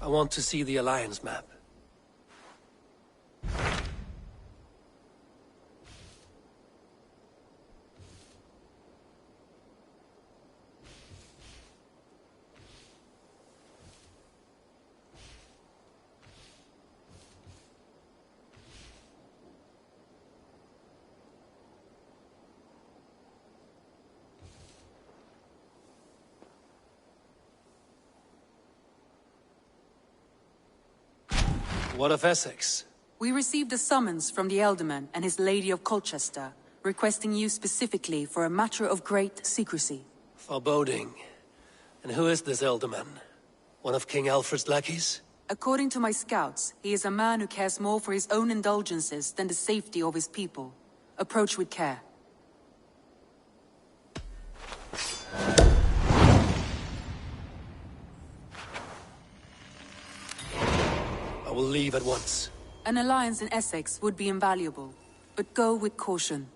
I want to see the Alliance map. What of Essex? We received a summons from the Ealdorman and his Lady of Colchester, requesting you specifically for a matter of great secrecy. Foreboding. And who is this Ealdorman? One of King Alfred's lackeys? According to my scouts, he is a man who cares more for his own indulgences than the safety of his people. Approach with care. I will leave at once. An alliance in Essex would be invaluable, but go with caution.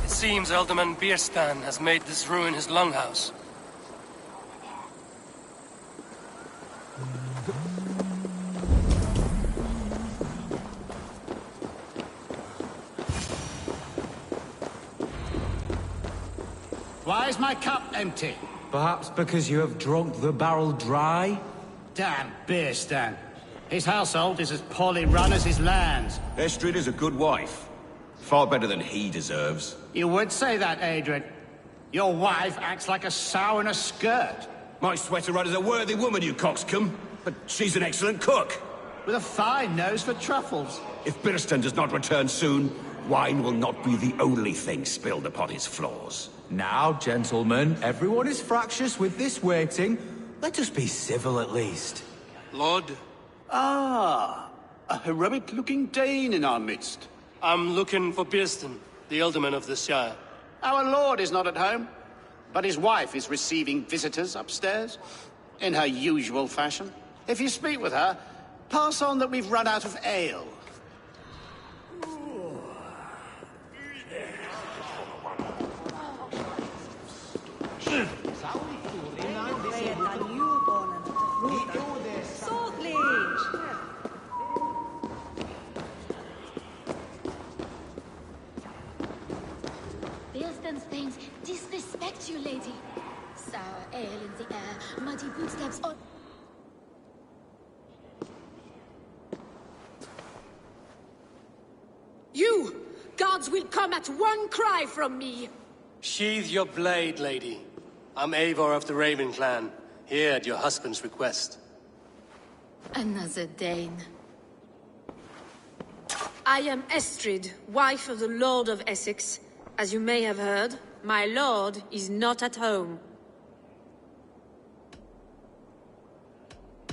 It seems Ealdorman Bierstan has made this ruin his longhouse. Why is my cup empty? Perhaps because you have drunk the barrel dry? Damn Bierstan. His household is as poorly run as his lands. Estrid is a good wife. Far better than he deserves. You would say that, Adrian. Your wife acts like a sow in a skirt. My sweater run is a worthy woman, you coxcomb. But she's an excellent cook. With a fine nose for truffles. If Bierstan does not return soon, wine will not be the only thing spilled upon his floors. Now, gentlemen, everyone is fractious with this waiting. Let us be civil at least. Lord? Ah, a heroic-looking Dane in our midst. I'm looking for Bierstan, the Ealdorman of the Shire. Our lord is not at home, but his wife is receiving visitors upstairs, in her usual fashion. If you speak with her, pass on that we've run out of ale. Thanes disrespect you, lady. Sour ale in the air, muddy footsteps on... You! Guards will come at one cry from me! Sheathe your blade, lady. I'm Eivor of the Raven clan, here at your husband's request. Another Dane. I am Estrid, wife of the Lord of Essex. As you may have heard, my lord is not at home.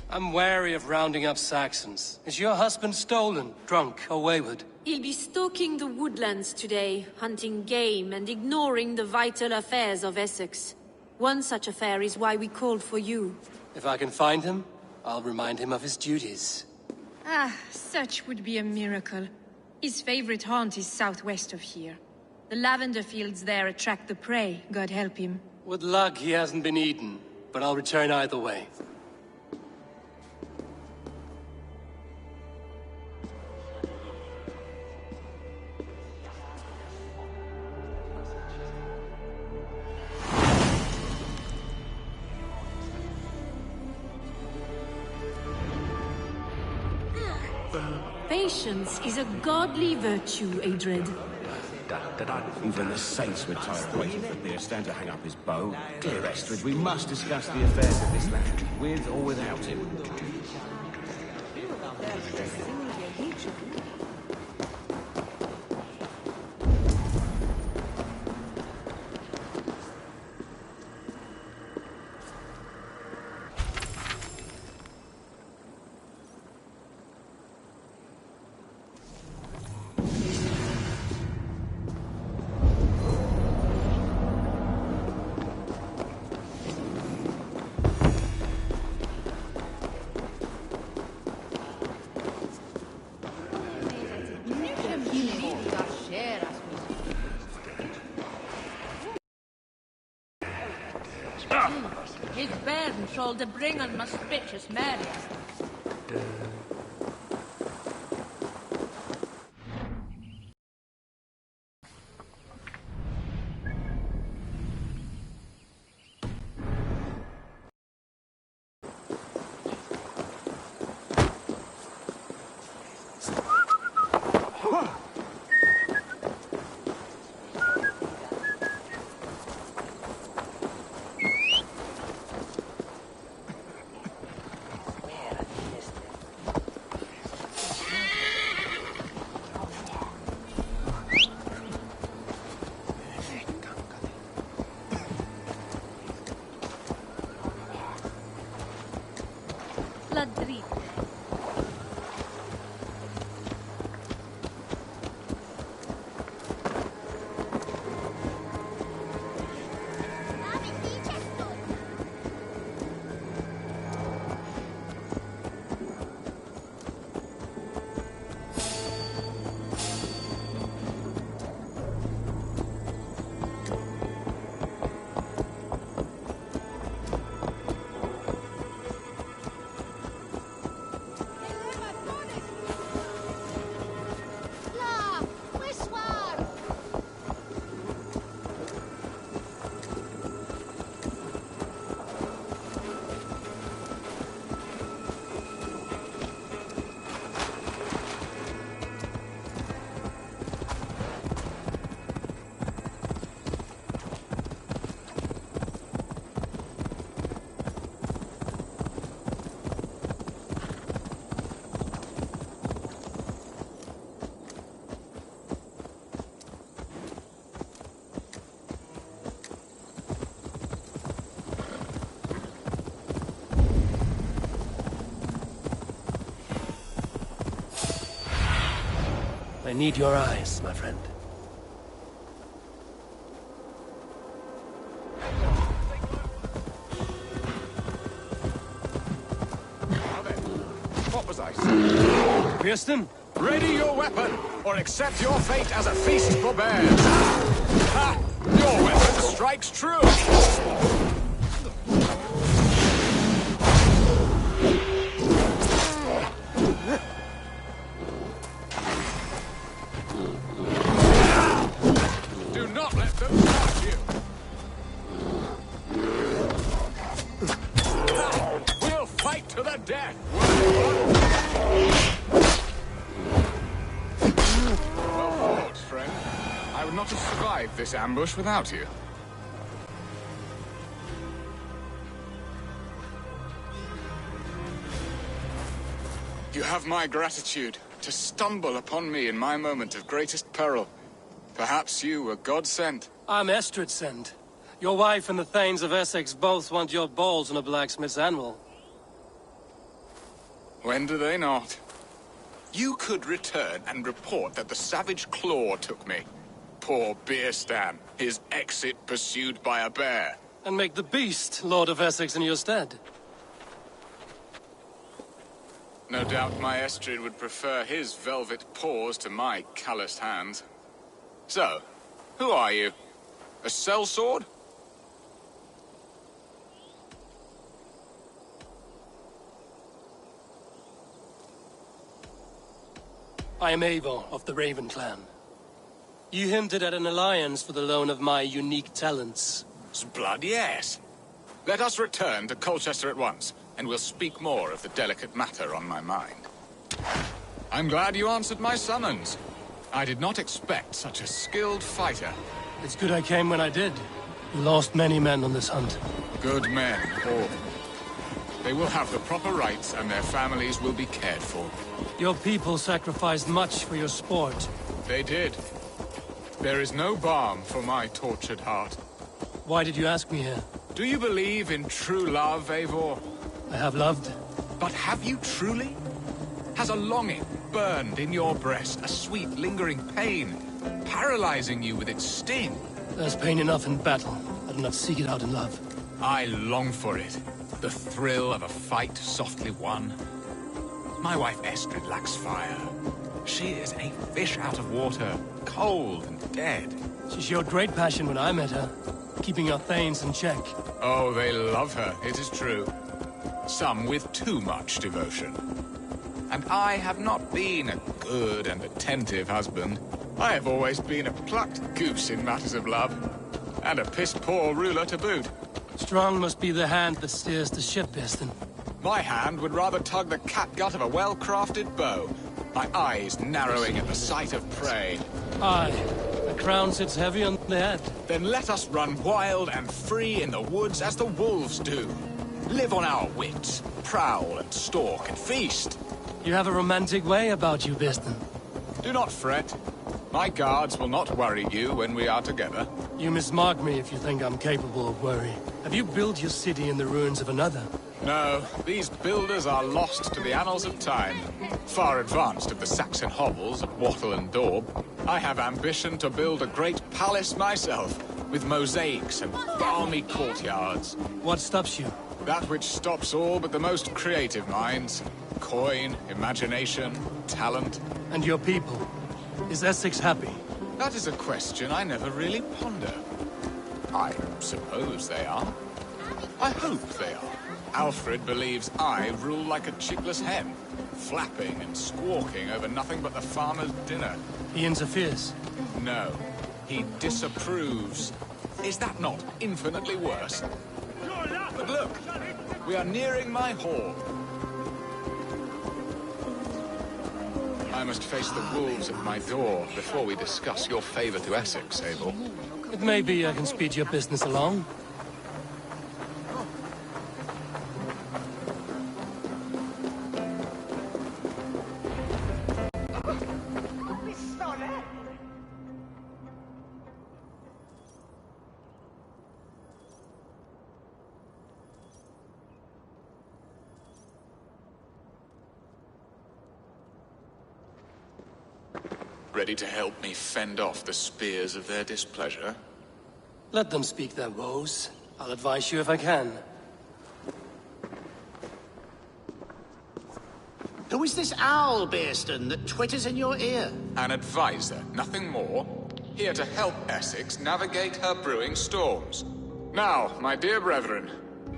I'm wary of rounding up Saxons. Is your husband stolen, drunk, or wayward? He'll be stalking the woodlands today, hunting game and ignoring the vital affairs of Essex. One such affair is why we called for you. If I can find him, I'll remind him of his duties. Ah, such would be a miracle. His favorite haunt is southwest of here. The lavender fields there attract the prey, God help him. With luck, he hasn't been eaten, but I'll return either way. Patience is a godly virtue, Adred. Even the saints were tired of waiting for Beerstan to hang up his bow. Dear Estrid, we must discuss the affairs of this land, with or without him. His bairn shall the bring on auspicious marriage. I need your eyes, my friend. What was I saying? Kirsten? Ready your weapon, or accept your fate as a feast for bears. Ha! Your weapon strikes true! Do not let them touch you! survived this ambush without you. You have my gratitude to stumble upon me in my moment of greatest peril. Perhaps you were God-sent. I'm Estrid sent. Your wife and the Thanes of Essex both want your balls on a blacksmith's anvil. When do they not? You could return and report that the savage Claw took me. Poor Beerstan, his exit pursued by a bear. And make the beast Lord of Essex in your stead. No doubt my Estrid would prefer his velvet paws to my calloused hands. So, who are you? A sellsword? I am Eivor of the Raven clan. You hinted at an alliance for the loan of my unique talents. Blood, yes. Let us return to Colchester at once, and we'll speak more of the delicate matter on my mind. I'm glad you answered my summons. I did not expect such a skilled fighter. It's good I came when I did. You lost many men on this hunt. Good men, all. They will have the proper rights, and their families will be cared for. Your people sacrificed much for your sport. They did. There is no balm for my tortured heart. Why did you ask me here? Do you believe in true love, Eivor? I have loved. But have you truly? Has a longing burned in your breast, a sweet, lingering pain, paralyzing you with its sting? There's pain enough in battle. I do not seek it out in love. I long for it. The thrill of a fight softly won. My wife Estrid lacks fire. She is a fish out of water, cold and dead. She showed great passion when I met her, keeping our Thanes in check. Oh, they love her, it is true. Some with too much devotion. And I have not been a good and attentive husband. I have always been a plucked goose in matters of love. And a piss-poor ruler to boot. Strong must be the hand that steers the ship, Beerstan. My hand would rather tug the catgut of a well-crafted bow. My eyes narrowing at the sight of prey. Aye, the crown sits heavy on the head. Then let us run wild and free in the woods as the wolves do. Live on our wits, prowl and stalk and feast. You have a romantic way about you, Beerstan. Do not fret. My guards will not worry you when we are together. You mismark me if you think I'm capable of worry. Have you built your city in the ruins of another? No, these builders are lost to the annals of time. Far advanced of the Saxon hovels of Wattle and Daub, I have ambition to build a great palace myself, with mosaics and balmy courtyards. What stops you? That which stops all but the most creative minds. Coin, imagination, talent. And your people? Is Essex happy? That is a question I never really ponder. I suppose they are. I hope they are. Alfred believes I rule like a chickless hen, flapping and squawking over nothing but the farmer's dinner. He interferes? No, he disapproves. Is that not infinitely worse? But look, we are nearing my hall. I must face the wolves at my door before we discuss your favor to Essex, Abel. It may be I can speed your business along. Ready to help me fend off the spears of their displeasure? Let them speak their woes. I'll advise you if I can. Who is this owl, Beerstan, that twitters in your ear? An advisor, nothing more. Here to help Essex navigate her brewing storms. Now, my dear brethren,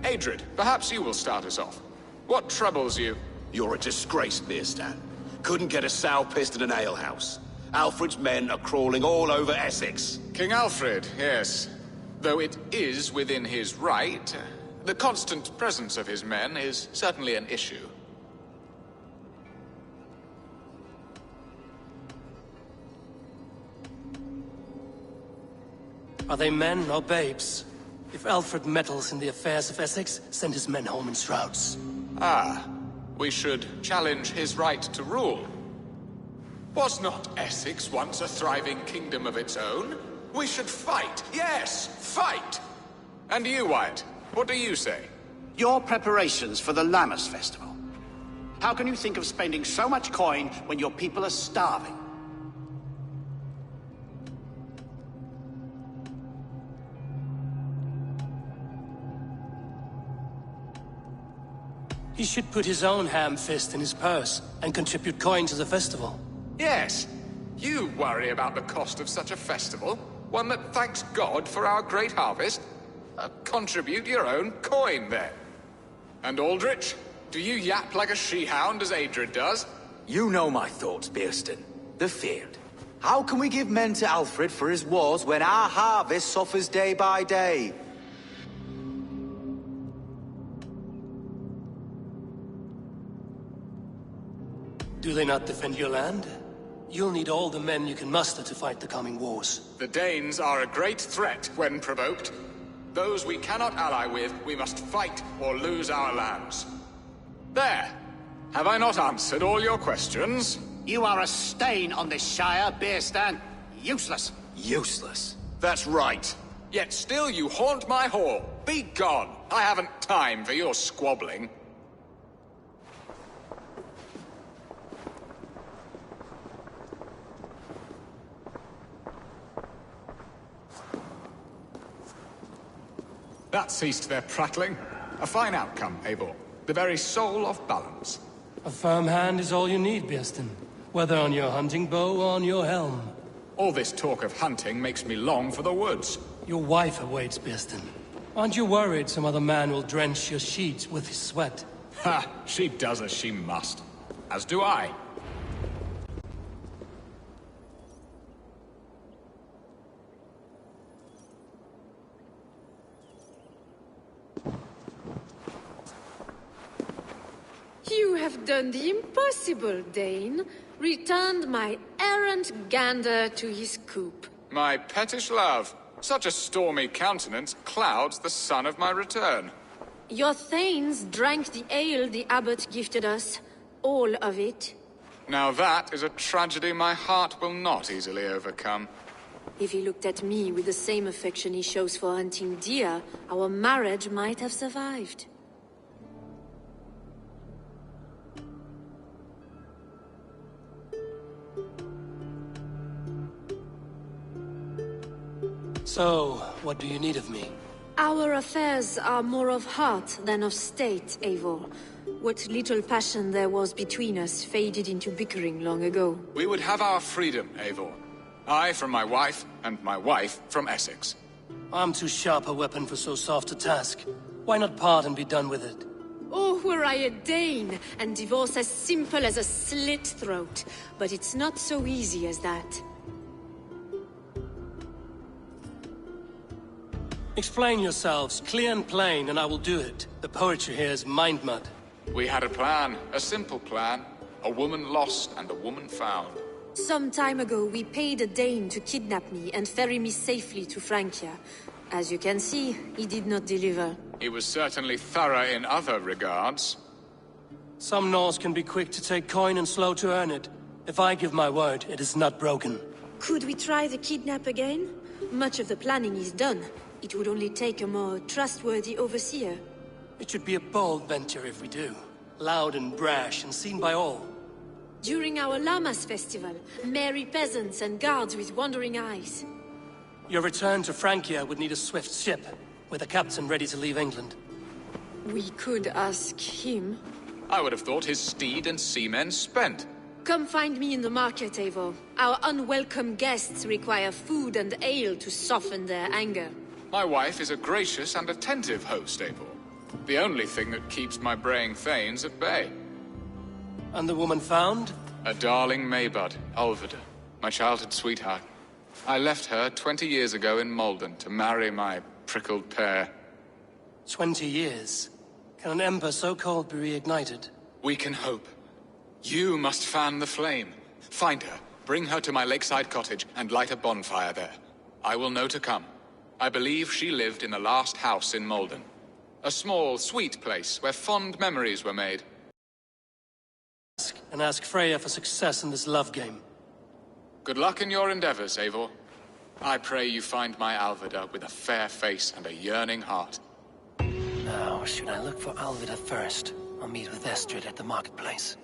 Adrid, perhaps you will start us off. What troubles you? You're a disgrace, Beerstan. Couldn't get a sow pissed in an alehouse. Alfred's men are crawling all over Essex. King Alfred, yes. Though it is within his right, the constant presence of his men is certainly an issue. Are they men or babes? If Alfred meddles in the affairs of Essex, send his men home in shrouds. Ah, we should challenge his right to rule. Was not Essex once a thriving kingdom of its own? We should fight, yes, fight! And you, Wyatt, what do you say? Your preparations for the Lammas festival. How can you think of spending so much coin when your people are starving? He should put his own ham fist in his purse and contribute coin to the festival. Yes, you worry about the cost of such a festival, one that thanks God for our great harvest. Contribute your own coin, then. And Aldrich, do you yap like a she-hound as Adred does? You know my thoughts, Bearston. The field. How can we give men to Alfred for his wars when our harvest suffers day by day? Do they not defend your land? You'll need all the men you can muster to fight the coming wars. The Danes are a great threat when provoked. Those we cannot ally with, we must fight or lose our lands. There! Have I not answered all your questions? You are a stain on this Shire, Bearstan. Useless. Useless. That's right. Yet still you haunt my hall. Be gone! I haven't time for your squabbling. That ceased their prattling. A fine outcome, Eivor. The very soul of balance. A firm hand is all you need, Bearston. Whether on your hunting bow or on your helm. All this talk of hunting makes me long for the woods. Your wife awaits, Bearston. Aren't you worried some other man will drench your sheets with his sweat? Ha! She does as she must. As do I. You have done the impossible, Dane. Returned my errant gander to his coop. My pettish love. Such a stormy countenance clouds the sun of my return. Your thanes drank the ale the abbot gifted us. All of it. Now that is a tragedy my heart will not easily overcome. If he looked at me with the same affection he shows for hunting deer, our marriage might have survived. So, what do you need of me? Our affairs are more of heart than of state, Eivor. What little passion there was between us faded into bickering long ago. We would have our freedom, Eivor. I from my wife, and my wife from Essex. I'm too sharp a weapon for so soft a task. Why not part and be done with it? Oh, were I a Dane, and divorce as simple as a slit throat. But it's not so easy as that. Explain yourselves, clear and plain, and I will do it. The poetry here is mind mud. We had a plan, a simple plan. A woman lost and a woman found. Some time ago, we paid a Dane to kidnap me and ferry me safely to Francia. As you can see, he did not deliver. He was certainly thorough in other regards. Some Norse can be quick to take coin and slow to earn it. If I give my word, it is not broken. Could we try the kidnap again? Much of the planning is done. It would only take a more trustworthy overseer. It should be a bold venture if we do. Loud and brash and seen by all. During our Lammas festival, merry peasants and guards with wandering eyes. Your return to Francia would need a swift ship, with a captain ready to leave England. We could ask him. I would have thought his steed and seamen spent. Come find me in the market, Eivor. Our unwelcome guests require food and ale to soften their anger. My wife is a gracious and attentive host, Eivor. The only thing that keeps my braying thanes at bay. And the woman found? A darling Maybud, Ulvida, my childhood sweetheart. I left her 20 years ago in Malden to marry my prickled pear. 20 years? Can an ember so cold be reignited? We can hope. You must fan the flame. Find her, bring her to my lakeside cottage, and light a bonfire there. I will know to come. I believe she lived in the last house in Malden. A small, sweet place where fond memories were made. And ask Freya for success in this love game. Good luck in your endeavors, Eivor. I pray you find my Alvida with a fair face and a yearning heart. Now, should I look for Alvida first? I'll meet with Estrid at the marketplace.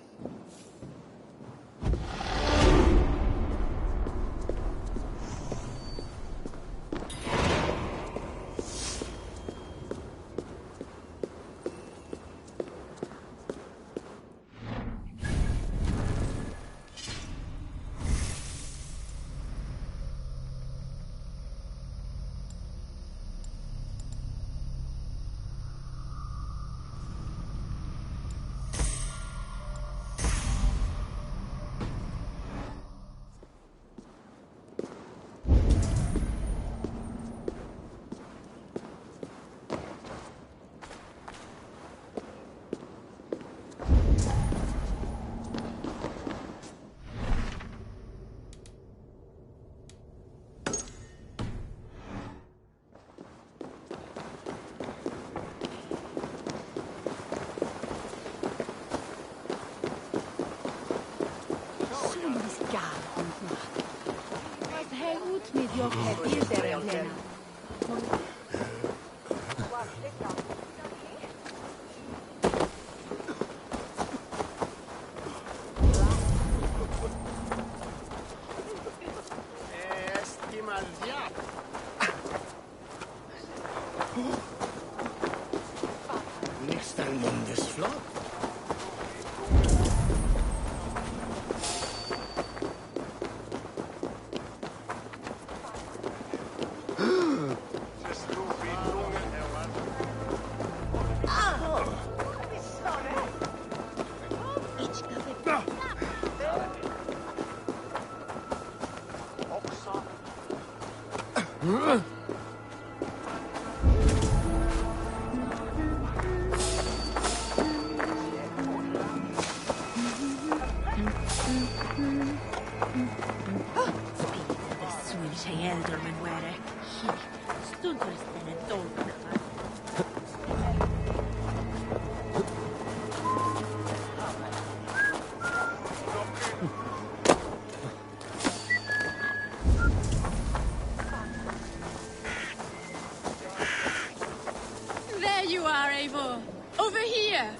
There you are, Eivor. Over here.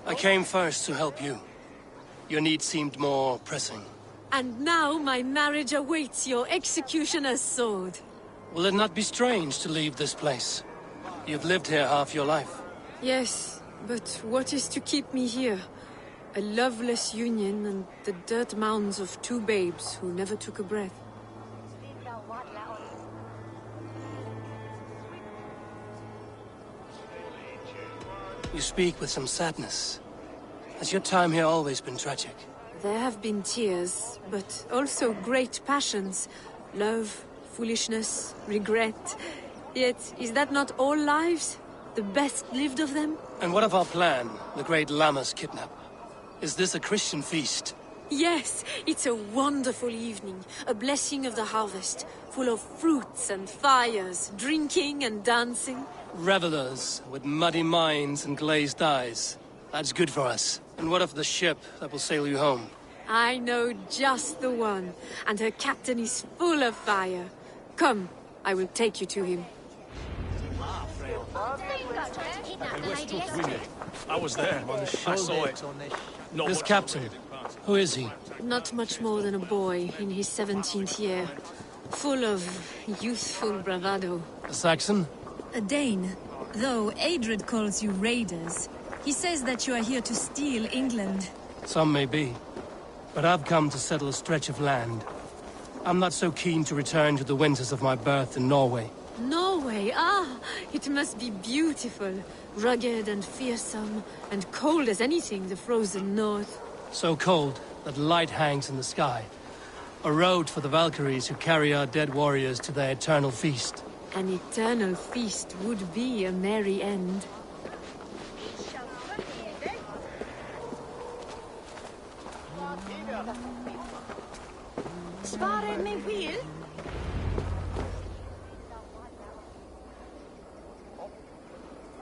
I came first to help you. Your need seemed more pressing. And now my marriage awaits your executioner's sword. Will it not be strange to leave this place? You've lived here half your life. Yes, but what is to keep me here? A loveless union and the dirt mounds of two babes who never took a breath. You speak with some sadness. Has your time here always been tragic? There have been tears, but also great passions. Love, foolishness, regret. Yet, is that not all lives? The best lived of them? And what of our plan, the great Lamma's kidnap? Is this a Christian feast? Yes, it's a wonderful evening. A blessing of the harvest, full of fruits and fires, drinking and dancing. Revelers with muddy minds and glazed eyes. That's good for us. And what of the ship that will sail you home? I know just the one, and her captain is full of fire. Come, I will take you to him. I was there. I saw it. This captain, who is he? Not much more than a boy in his 17th year. Full of youthful bravado. A Saxon? A Dane, though Adred calls you raiders. He says that you are here to steal England. Some may be. But I've come to settle a stretch of land. I'm not so keen to return to the winters of my birth in Norway. Norway, it must be beautiful. Rugged and fearsome, and cold as anything, the frozen north. So cold that light hangs in the sky. A road for the Valkyries who carry our dead warriors to their eternal feast. An eternal feast would be a merry end.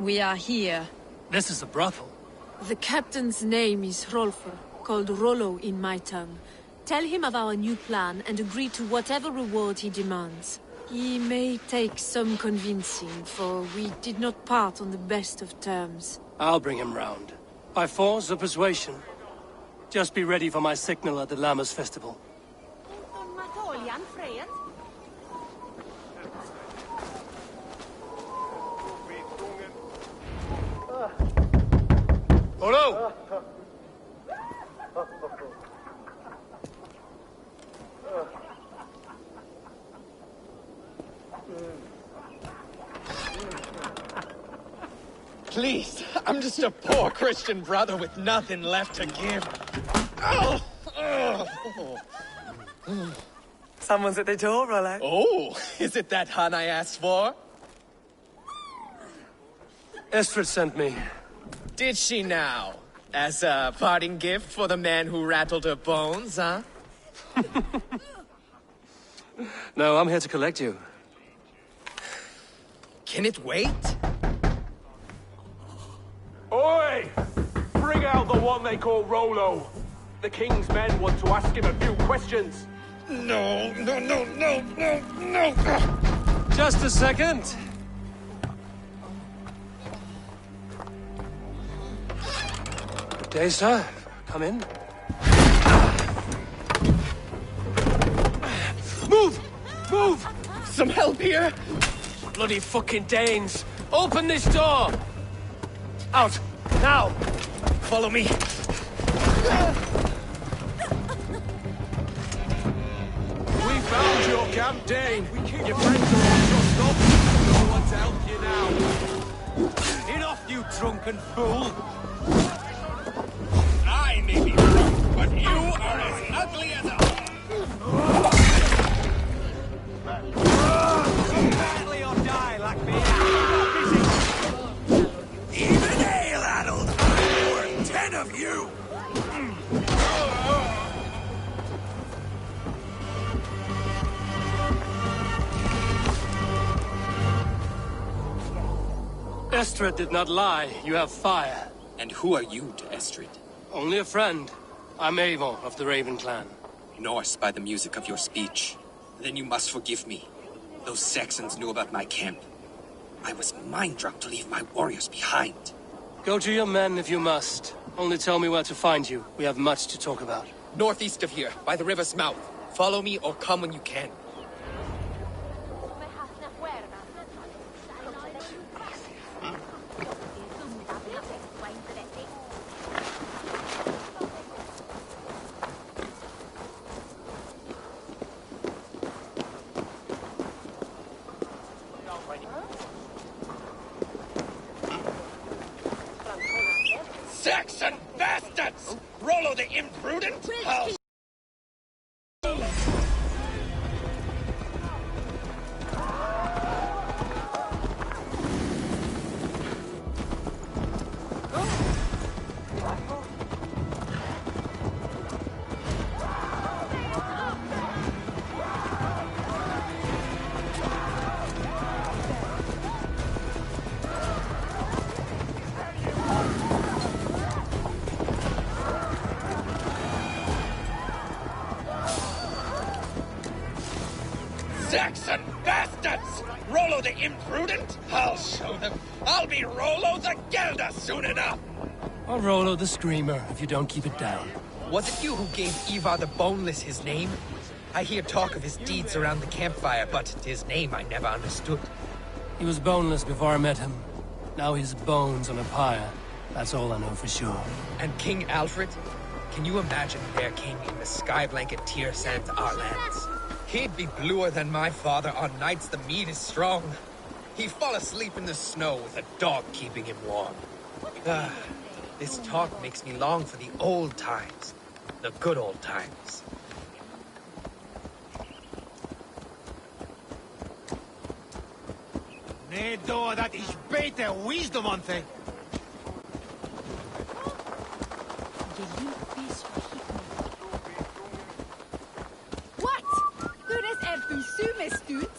We are here. This is a brothel. The captain's name is Rolfer, called Rollo in my tongue. Tell him of our new plan and agree to whatever reward he demands. He may take some convincing, for we did not part on the best of terms. I'll bring him round. By force or persuasion. Just be ready for my signal at the Lammas festival. Hello! Please, I'm just a poor Christian brother with nothing left to give. Oh! Someone's at the door, Rollo. Oh, is it that hun I asked for? Estrid sent me. Did she now? As a parting gift for the man who rattled her bones, huh? No, I'm here to collect you. Can it wait? Oi! Bring out the one they call Rollo. The king's men want to ask him a few questions. No. Just a second. Good day, sir. Come in. Move! Move! Some help here? Bloody fucking Danes! Open this door! Out! Now! Follow me. We found your camp, Dane. Your friends are all trussed up. No one to help you now. Enough, you drunken fool! I may be drunk, but you are as ugly as a... Badly or die like me. Even ale-addled, I'm worth 10 of you! Estrid did not lie. You have fire. And who are you to Estrid? Only a friend. I'm Avon of the Raven clan. Norse by the music of your speech. Then you must forgive me. Those Saxons knew about my camp. I was mind-drunk to leave my warriors behind. Go to your men if you must. Only tell me where to find you. We have much to talk about. Northeast of here, by the river's mouth. Follow me or come when you can. Saxon bastards! Rollo the imprudent? I'll... Saxon bastards! Rollo the imprudent? I'll show them. I'll be Rollo the Gelder soon enough! Or Rollo the Screamer, if you don't keep it down. Was it you who gave Ivar the Boneless his name? I hear talk of his deeds around the campfire, but his name I never understood. He was boneless before I met him. Now he's bones on a pyre. That's all I know for sure. And King Alfred? Can you imagine their king in the sky blanket tier sent our lands? He'd be bluer than my father on nights the mead is strong. He'd fall asleep in the snow with a dog keeping him warm. This talk makes me long for the old times. The good old times. Nee, door, dat is beter wisdom on thing. What? Du das du sumes tut?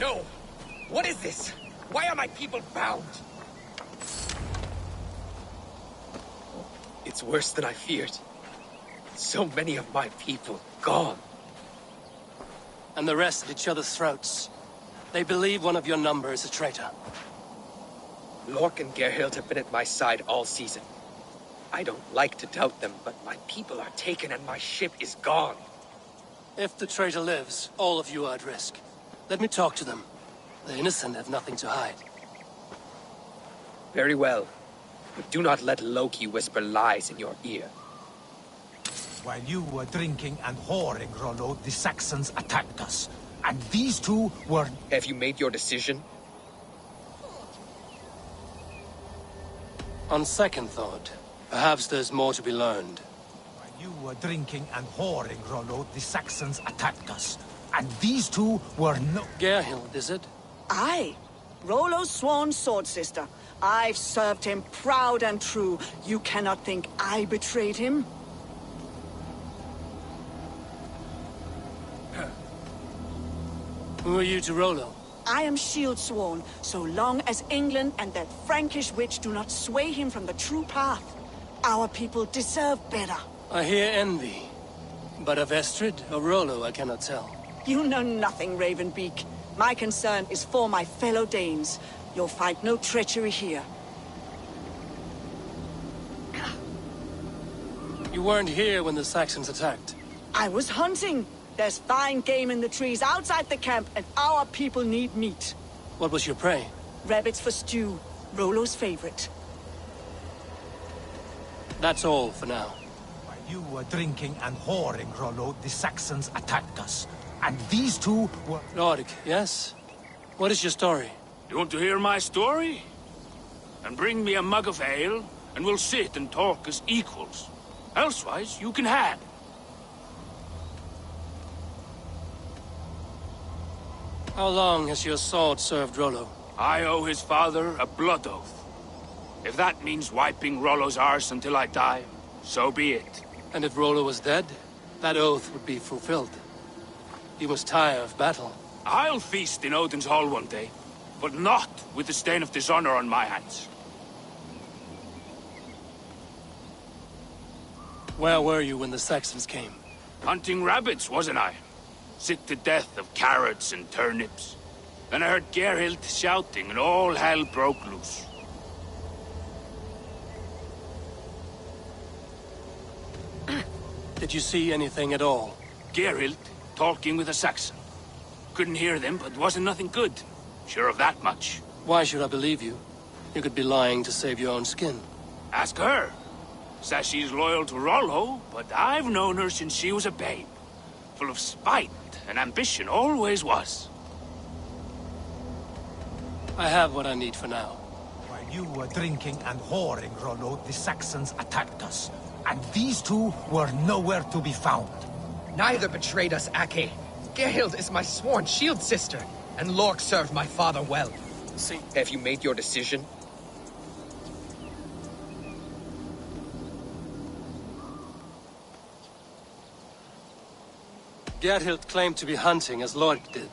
No! What is this? Why are my people bound? It's worse than I feared. So many of my people gone. And the rest at each other's throats. They believe one of your number is a traitor. Lork and Gerhild have been at my side all season. I don't like to doubt them, but my people are taken and my ship is gone. If the traitor lives, all of you are at risk. Let me talk to them. The innocent have nothing to hide. Very well. But do not let Loki whisper lies in your ear. While you were drinking and whoring, Rollo, the Saxons attacked us. And these two were... Have you made your decision? On second thought, perhaps there's more to be learned. While you were drinking and whoring, Rollo, the Saxons attacked us. And these two were no... Gerhild, is it? Aye. Rollo's sworn sword sister. I've served him proud and true. You cannot think I betrayed him? Who are you to Rollo? I am shield sworn, so long as England and that Frankish witch do not sway him from the true path. Our people deserve better. I hear envy. But of Estrid or Rollo, I cannot tell. You know nothing, Ravenbeak. My concern is for my fellow Danes. You'll find no treachery here. You weren't here when the Saxons attacked. I was hunting. There's fine game in the trees outside the camp, and our people need meat. What was your prey? Rabbits for stew. Rollo's favorite. That's all for now. While you were drinking and whoring, Rollo, the Saxons attacked us. And these two were... Lord, yes? What is your story? You want to hear my story? And bring me a mug of ale, and we'll sit and talk as equals. Elsewise, you can have. How long has your sword served Rollo? I owe his father a blood oath. If that means wiping Rollo's arse until I die, so be it. And if Rollo was dead, that oath would be fulfilled. You must tire of battle. I'll feast in Odin's hall one day, but not with the stain of dishonor on my hands. Where were you when the Saxons came? Hunting rabbits, wasn't I? Sick to death of carrots and turnips. Then I heard Gerhild shouting and all hell broke loose. Did you see anything at all? Gerhild talking with a Saxon. Couldn't hear them, but wasn't nothing good. Sure of that much. Why should I believe you? You could be lying to save your own skin. Ask her. Says she's loyal to Rollo, but I've known her since she was a babe. Full of spite and ambition, always was. I have what I need for now. While you were drinking and whoring, Rollo, the Saxons attacked us. And these two were nowhere to be found. Neither betrayed us, Ake. Gerhild is my sworn shield sister, and Lork served my father well. See, have you made your decision? Gerhild claimed to be hunting as Lork did.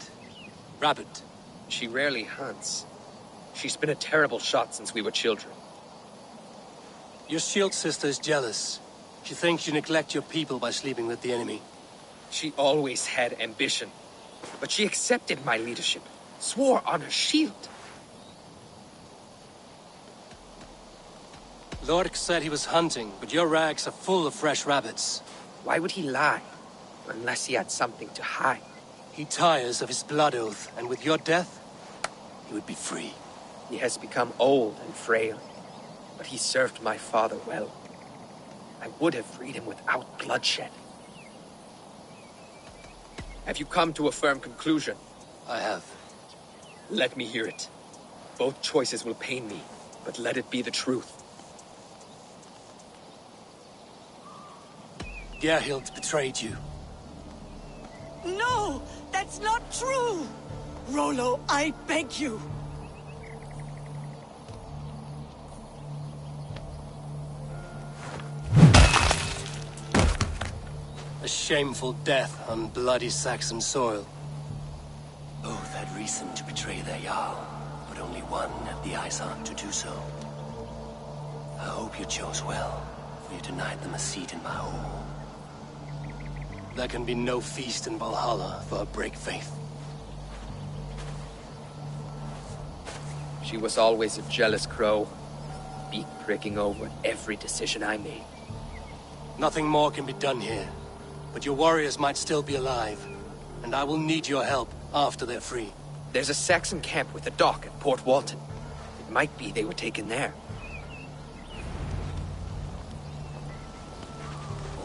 Rabbit. She rarely hunts. She's been a terrible shot since we were children. Your shield sister is jealous. She thinks you neglect your people by sleeping with the enemy. She always had ambition, but she accepted my leadership, swore on her shield. Lork said he was hunting, but your rags are full of fresh rabbits. Why would he lie? Unless he had something to hide. He tires of his blood oath, and with your death, he would be free. He has become old and frail, but he served my father well. I would have freed him without bloodshed. Have you come to a firm conclusion? I have. Let me hear it. Both choices will pain me, but let it be the truth. Gerhild betrayed you. No! That's not true! Rollo, I beg you! A shameful death on bloody Saxon soil. Both had reason to betray their Jarl, but only one had the eyesight to do so. I hope you chose well, for you denied them a seat in my hall. There can be no feast in Valhalla for a break faith. She was always a jealous crow, beak pricking over every decision I made. Nothing more can be done here, but your warriors might still be alive, and I will need your help after they're free. There's a Saxon camp with a dock at Port Walton. It might be they were taken there.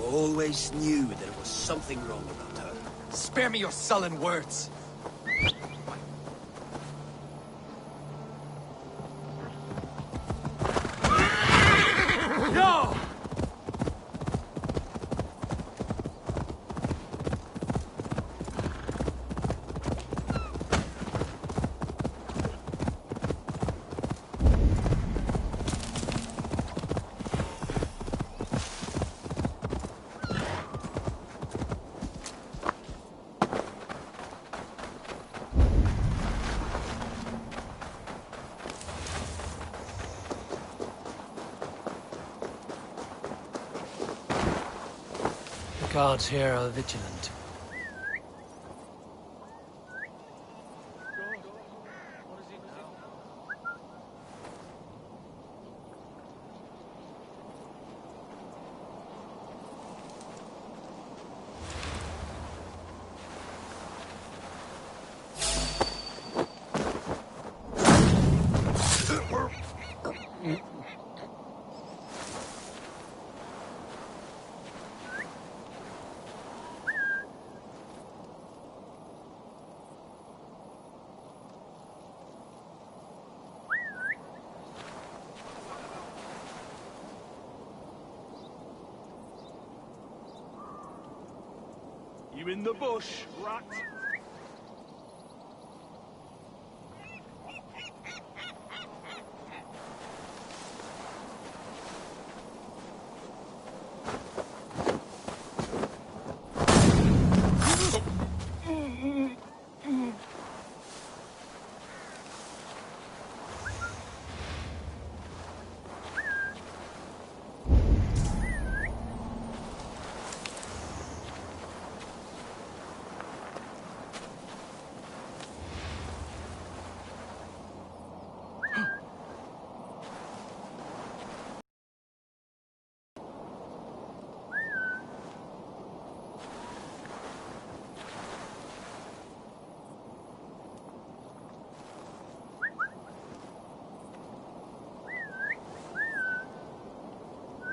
Always knew there was something wrong about her. Spare me your sullen words. No! Guards here are vigilant. You in the bush, rat?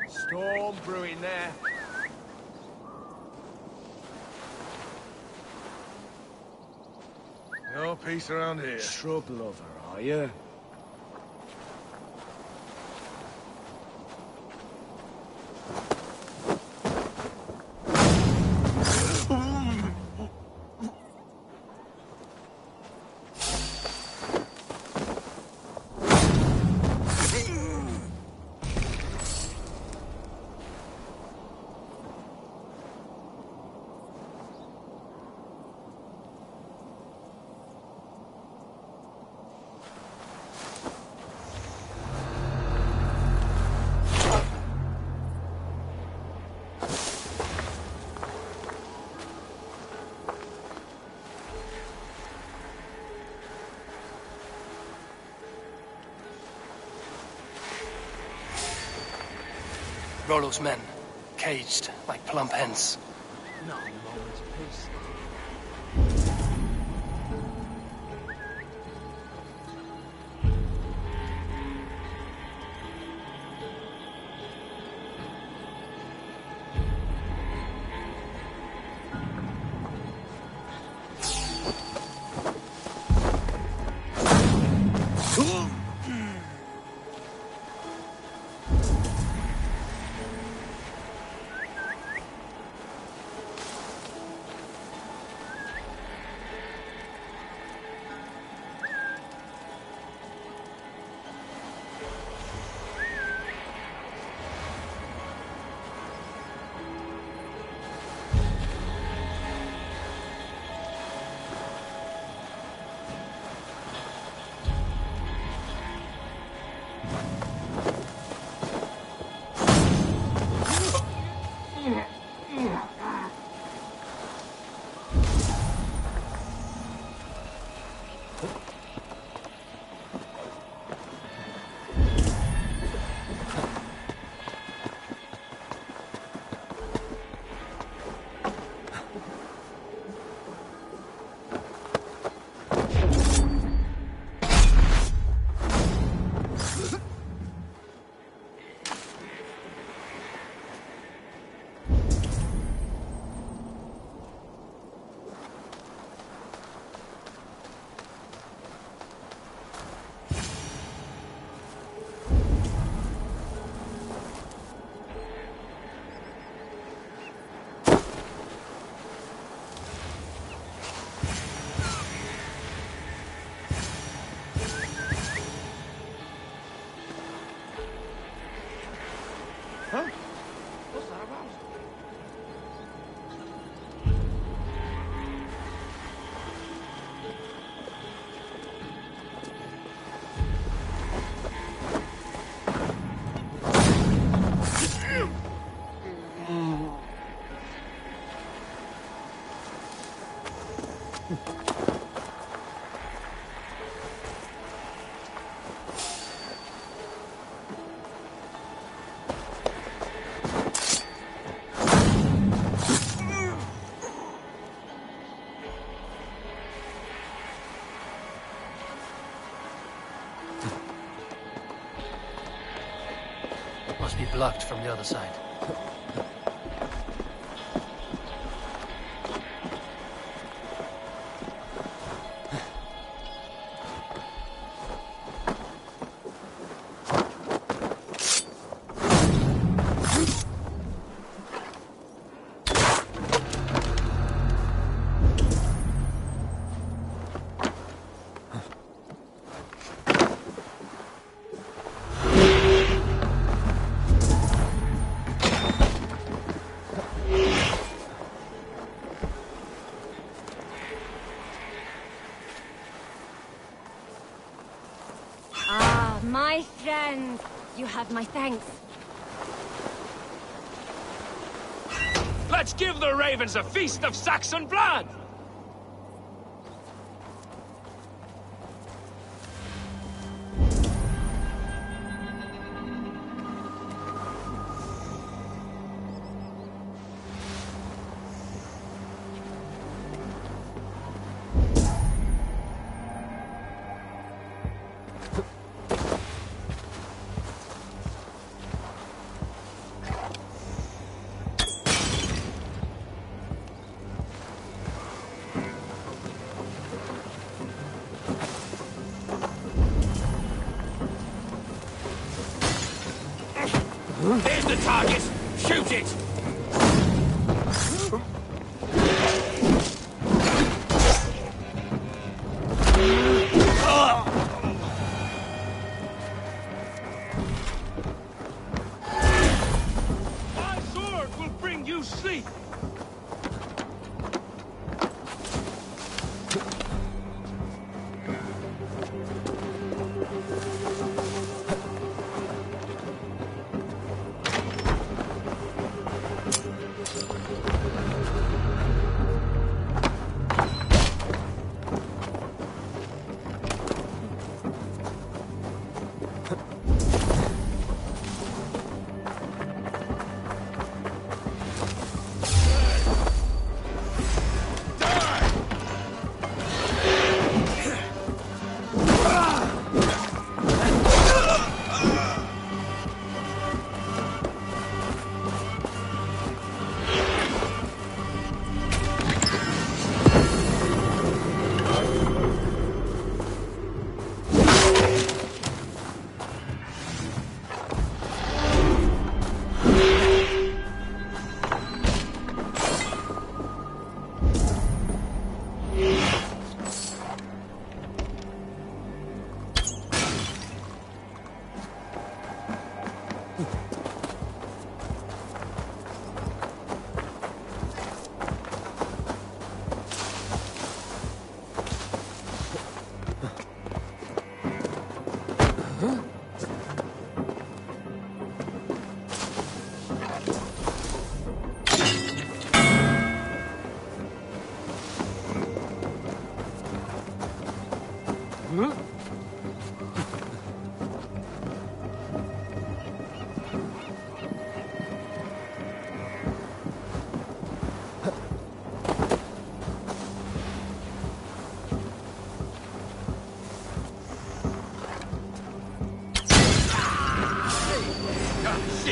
Storm brewing there. No peace around here. Shrub lover, are you? Rollo's men, caged like plump hens. Not a moment's peace. Huh? What's that about? Must be blocked from the other side. My friend, you have my thanks. Let's give the ravens a feast of Saxon blood! There's the target! Shoot it! My sword will bring you sleep!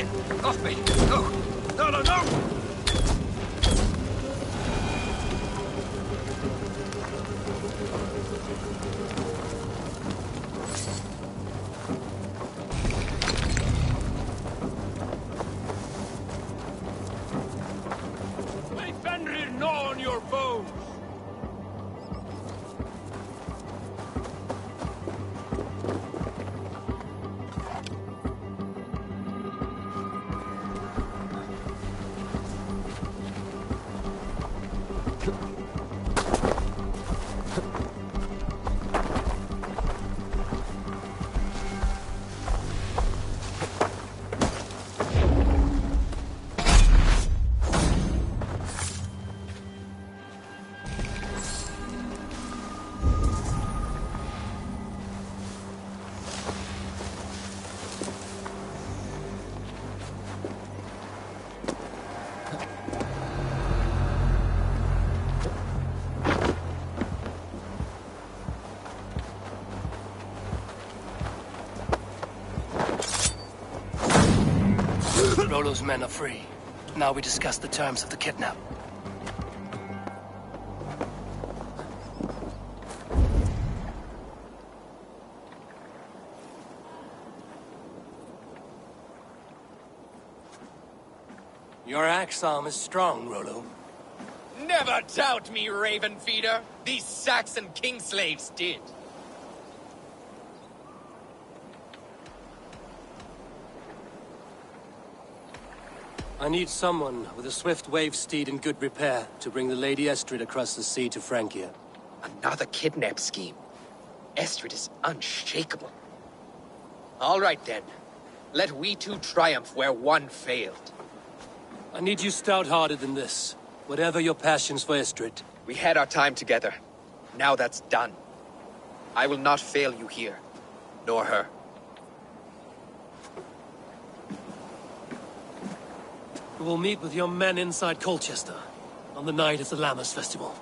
Assasin! Off me! No! No, no, no! May Fenrir gnaw on your bones! Rollo's men are free. Now we discuss the terms of the kidnap. Your axe arm is strong, Rollo. Never doubt me, raven feeder. These Saxon king slaves did. I need someone with a swift wave steed in good repair to bring the Lady Estrid across the sea to Francia. Another kidnap scheme. Estrid is unshakable. All right then. Let we two triumph where one failed. I need you stout-hearted than this. Whatever your passions for Estrid. We had our time together. Now that's done. I will not fail you here. Nor her. We will meet with your men inside Colchester on the night of the Lammas Festival.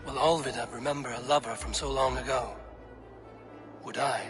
Will Olvida remember a lover from so long ago? Would I?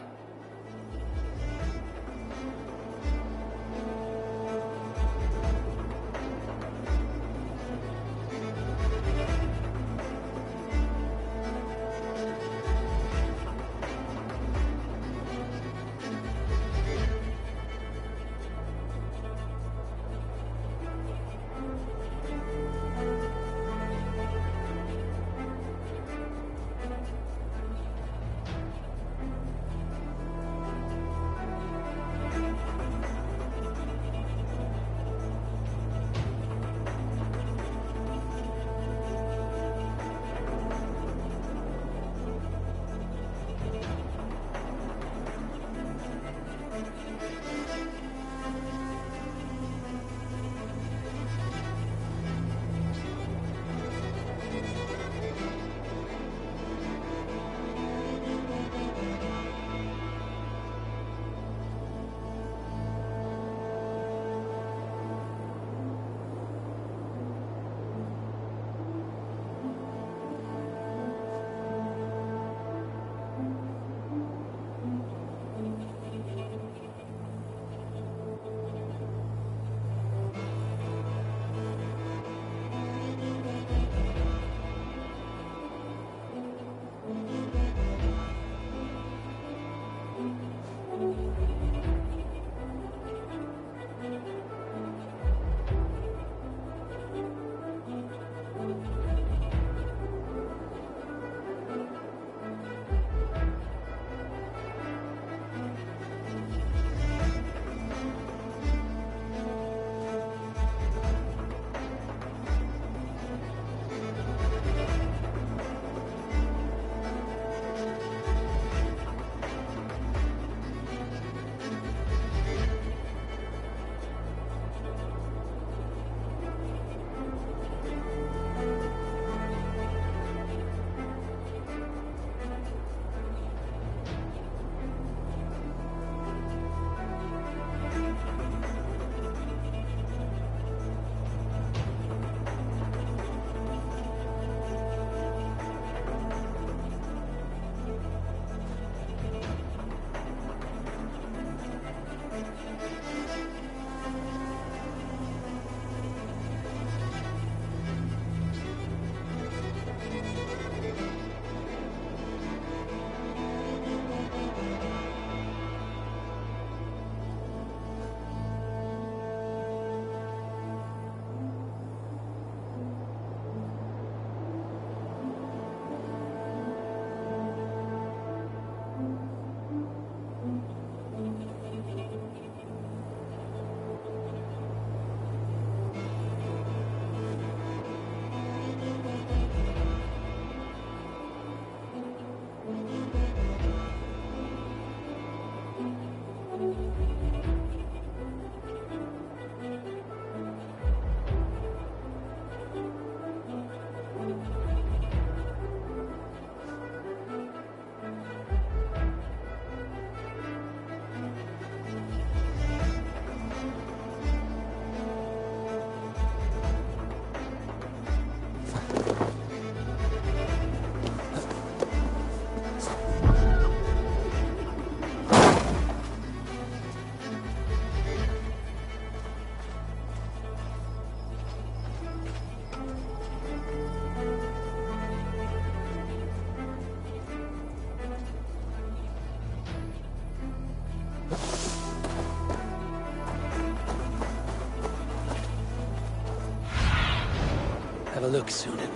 have a look, Sunan.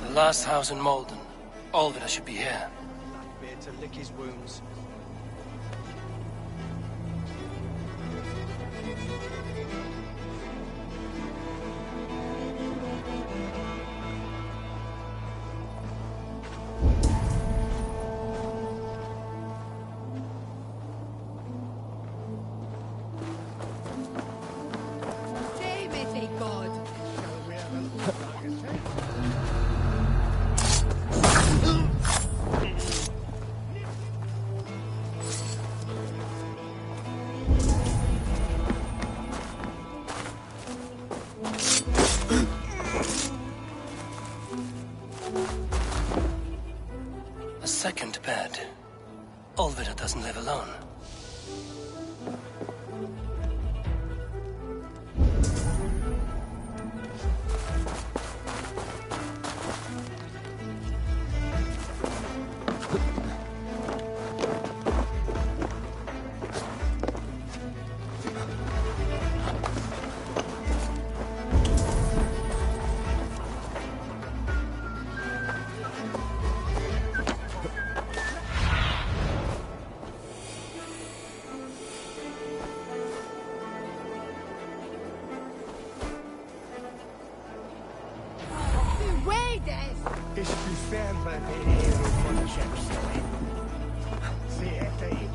The last house in Malden. Olvida should be here. Blackbeard to lick his wounds. A second bed. Olvida doesn't live alone. Ich bin fern bei der von Chefstein. Sehr fähig.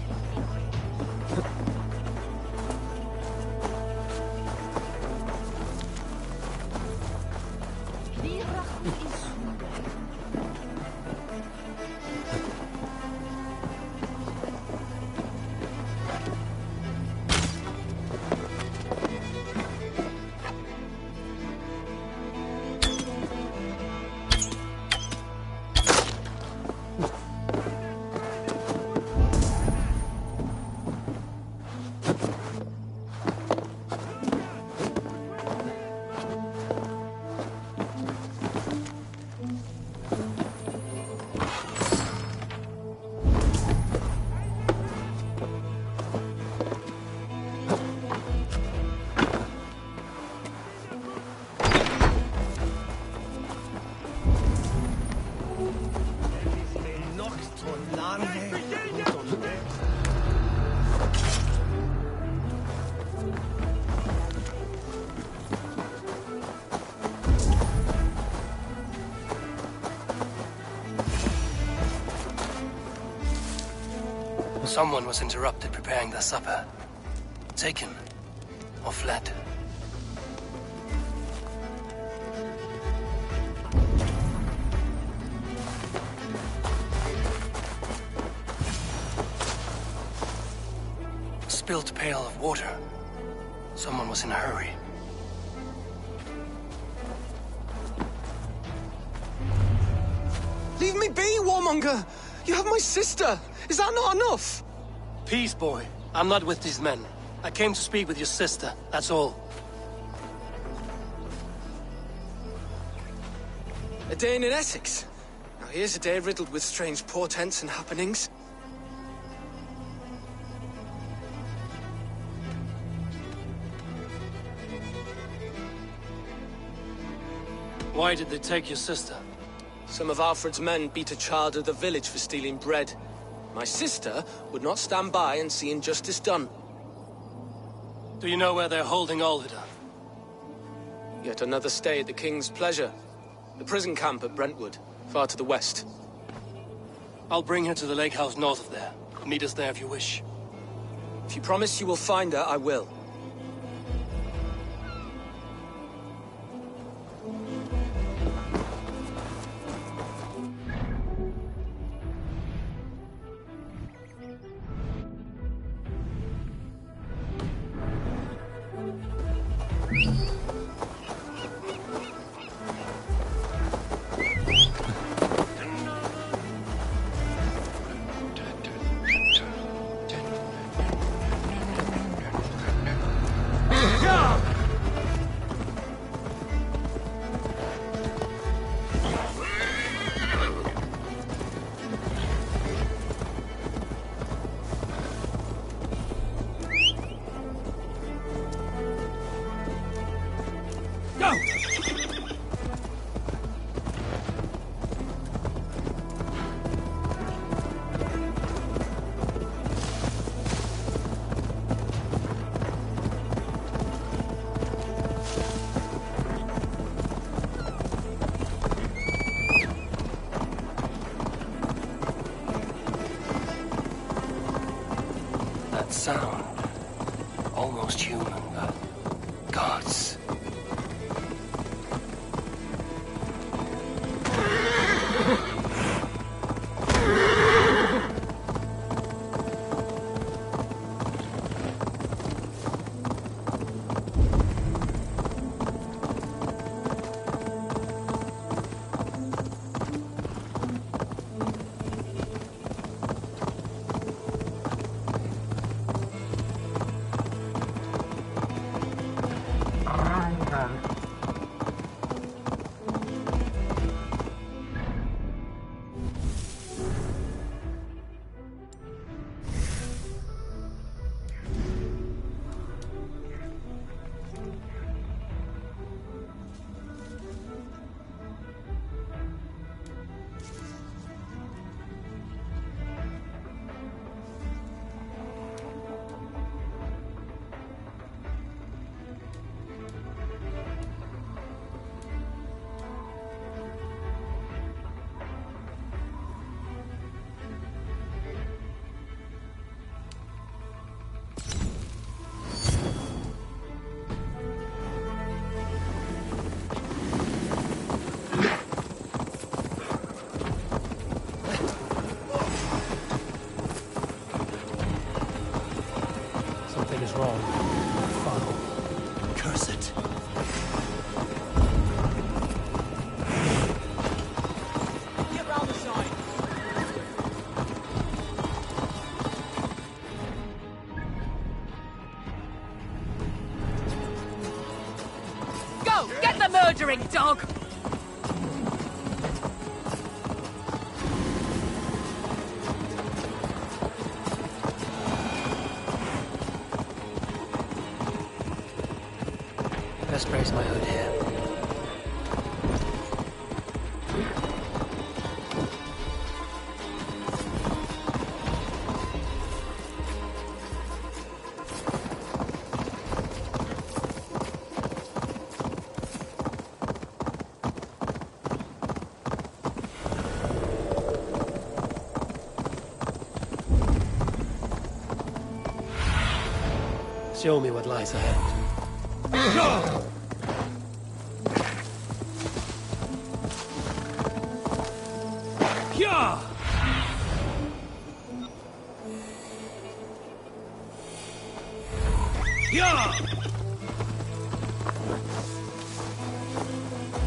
Someone was interrupted preparing their supper. Taken or fled. A spilt pail of water. Someone was in a hurry. Leave me be, warmonger! You have my sister! Is that not enough? Peace, boy. I'm not with these men. I came to speak with your sister, that's all. A day in Essex. Now here's a day riddled with strange portents and happenings. Why did they take your sister? Some of Alfred's men beat a child of the village for stealing bread. My sister would not stand by and see injustice done. Do you know where they're holding Olvida? Yet another stay at the King's pleasure. The prison camp at Brentwood, far to the west. I'll bring her to the lake house north of there. Meet us there if you wish. If you promise you will find her, I will. sound. Almost human, but gods. Something is wrong. Follow. Curse it. Get round the side. Go! Get the murdering dog! Best brace my hood here. Show me what lies ahead.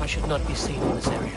I should not be seen in this area.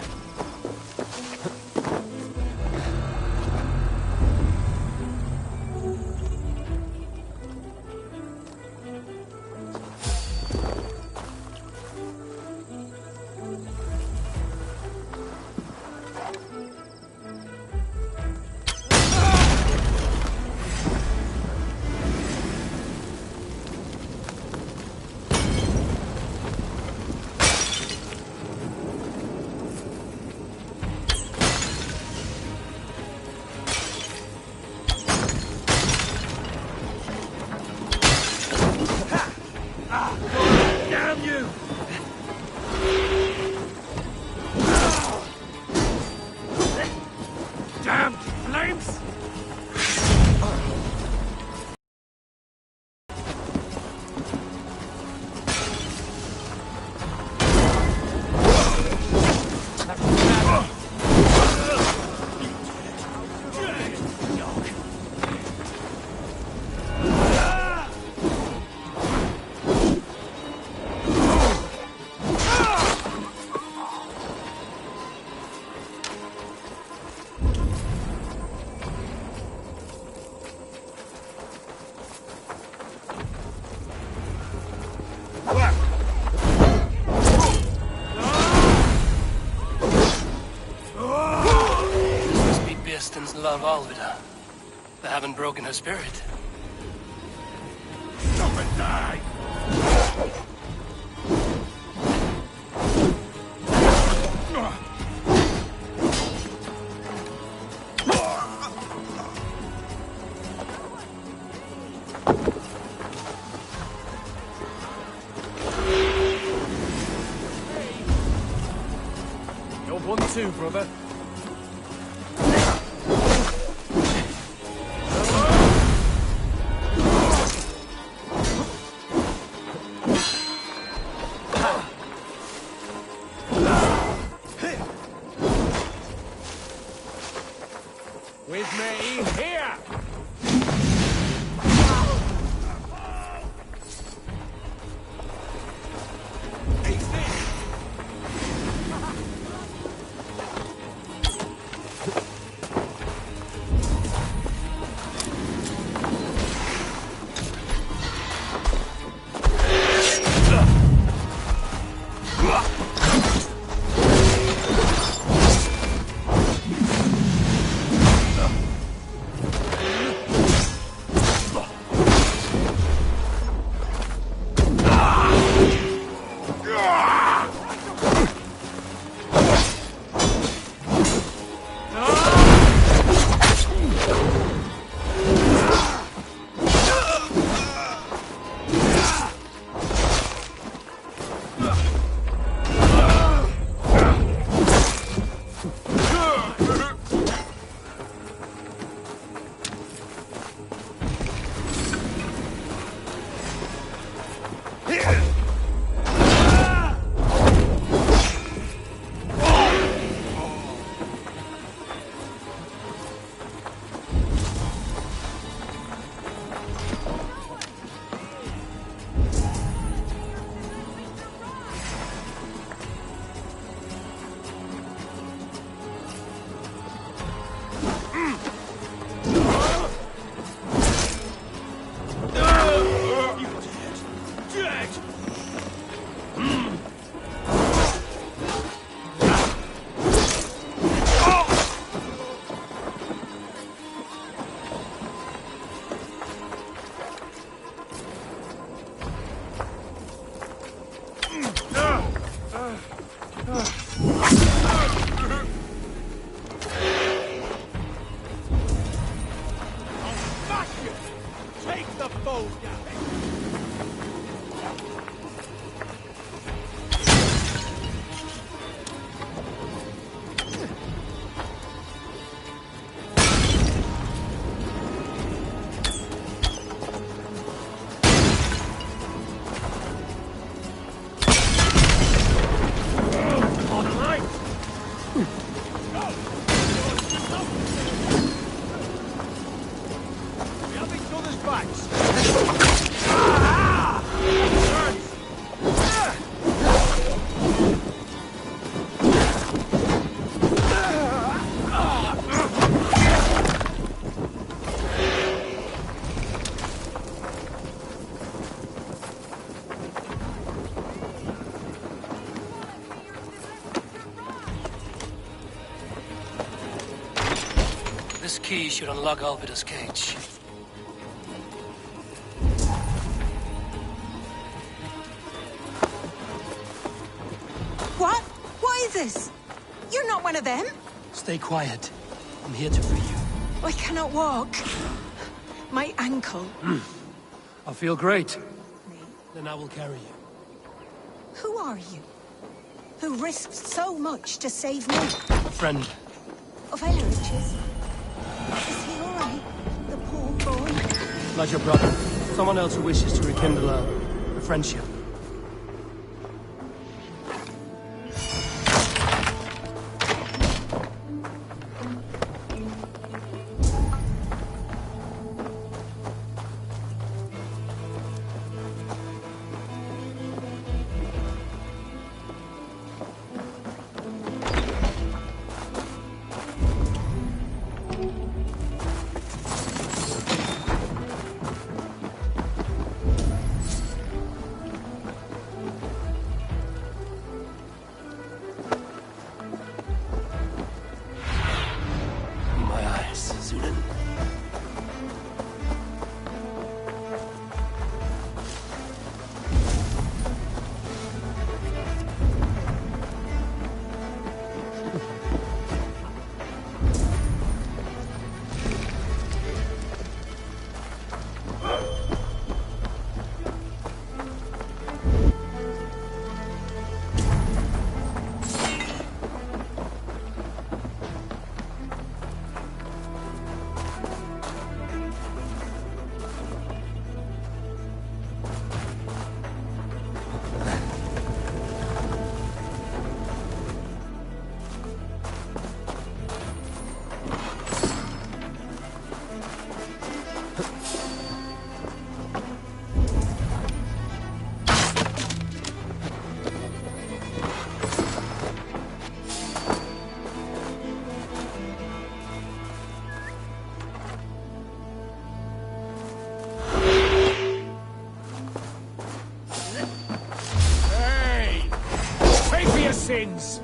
Damn you! Damn flames! Love Alvida. They haven't broken her spirit. Stop and die! You're one too, brother. key should unlock Alvida's cage. What? What is this? You're not one of them? Stay quiet. I'm here to free you. I cannot walk. My ankle. I feel great. Then I will carry you. Who are you? Who risked so much to save me? A friend. Of Elrich's? Is he alright? The poor boy? Like your brother. Someone else who wishes to rekindle a friendship. Sins.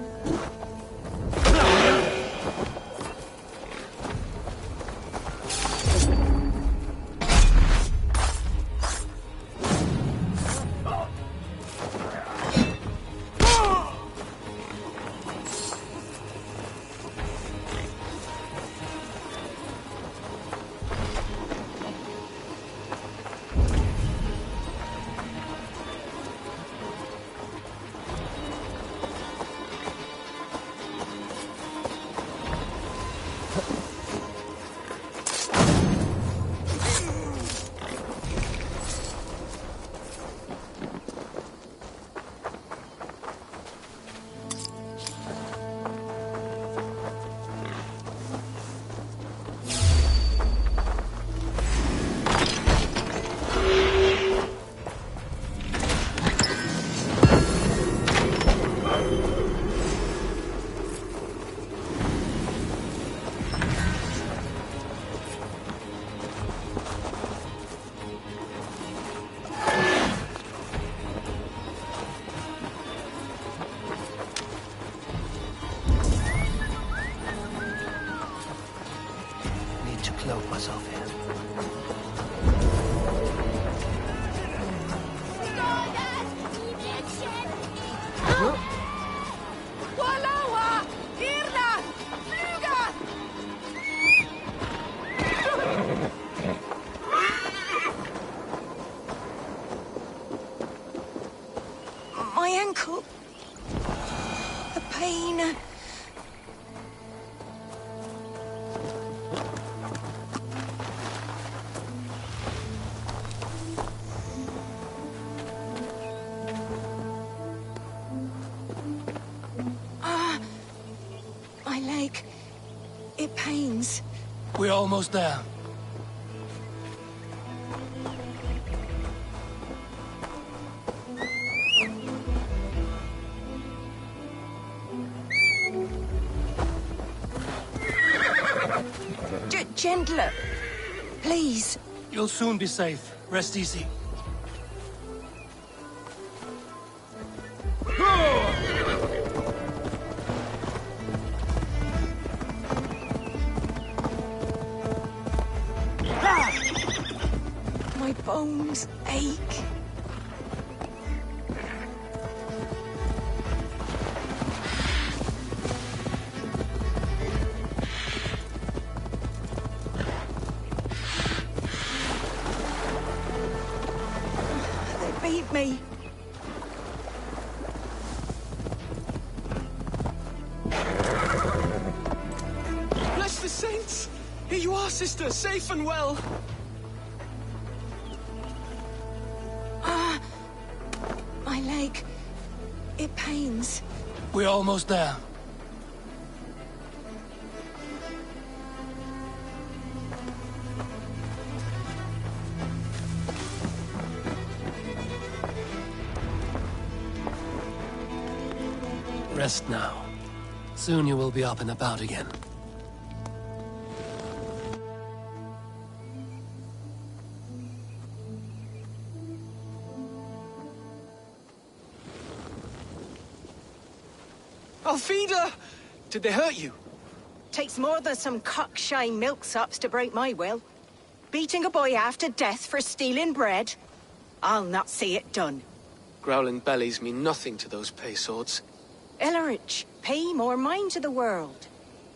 Clothe myself here. My ankle. The pain. My leg. It pains. We're almost there. Gentler. Please. You'll soon be safe. Rest easy. bones ache. They beat me. Bless the saints! Here you are, sister, safe and well. My leg. It pains. We're almost there. Rest now. Soon you will be up and about again. Alfida! Did they hurt you? Takes more than some cockshy milksops to break my will. Beating a boy half to death for stealing bread? I'll not see it done. Growling bellies mean nothing to those pay swords. Ellerich, pay more mind to the world.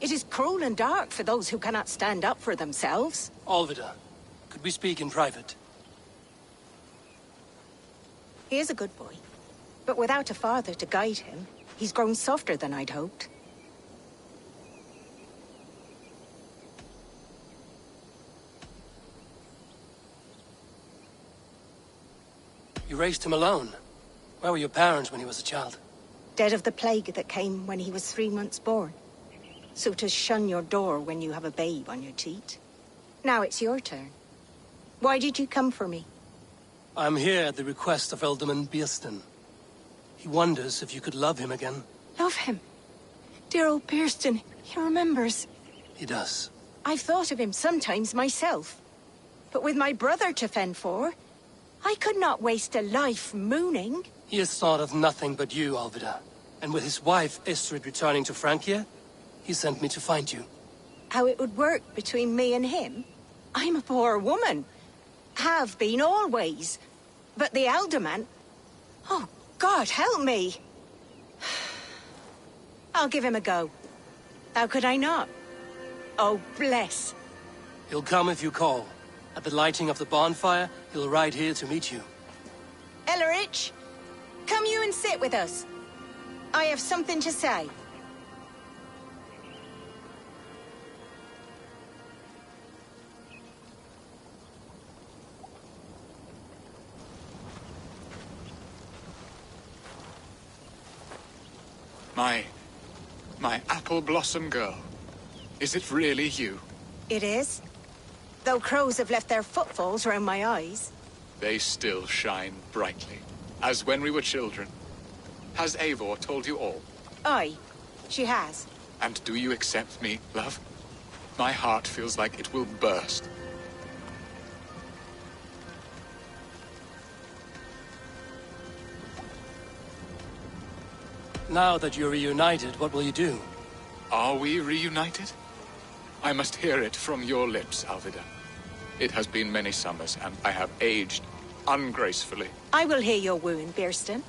It is cruel and dark for those who cannot stand up for themselves. Alvida, could we speak in private? He is a good boy, but without a father to guide him, he's grown softer than I'd hoped. You raised him alone. Where were your parents when he was a child? Dead of the plague that came when he was 3 months born. So to shun your door when you have a babe on your teat. Now it's your turn. Why did you come for me? I'm here at the request of Ealdorman Biersten. He wonders if you could love him again. Love him? Dear old Biersten, he remembers. He does. I've thought of him sometimes myself. But with my brother to fend for, I could not waste a life mooning. He has thought of nothing but you, Alvida. And with his wife, Istrid, returning to Francia, he sent me to find you. How it would work between me and him? I'm a poor woman. Have been always. But the Alderman... Oh, God, help me. I'll give him a go. How could I not? Oh, bless. He'll come if you call. At the lighting of the bonfire, he'll ride here to meet you. Ellerich, come you and sit with us. I have something to say. My apple blossom girl. Is it really you? It is. Though crows have left their footfalls round my eyes. They still shine brightly, as when we were children. Has Eivor told you all? Aye, she has. And do you accept me, love? My heart feels like it will burst. Now that you're reunited, what will you do? Are we reunited? I must hear it from your lips, Alvida. It has been many summers, and I have aged ungracefully. I will hear your wound, Biersten.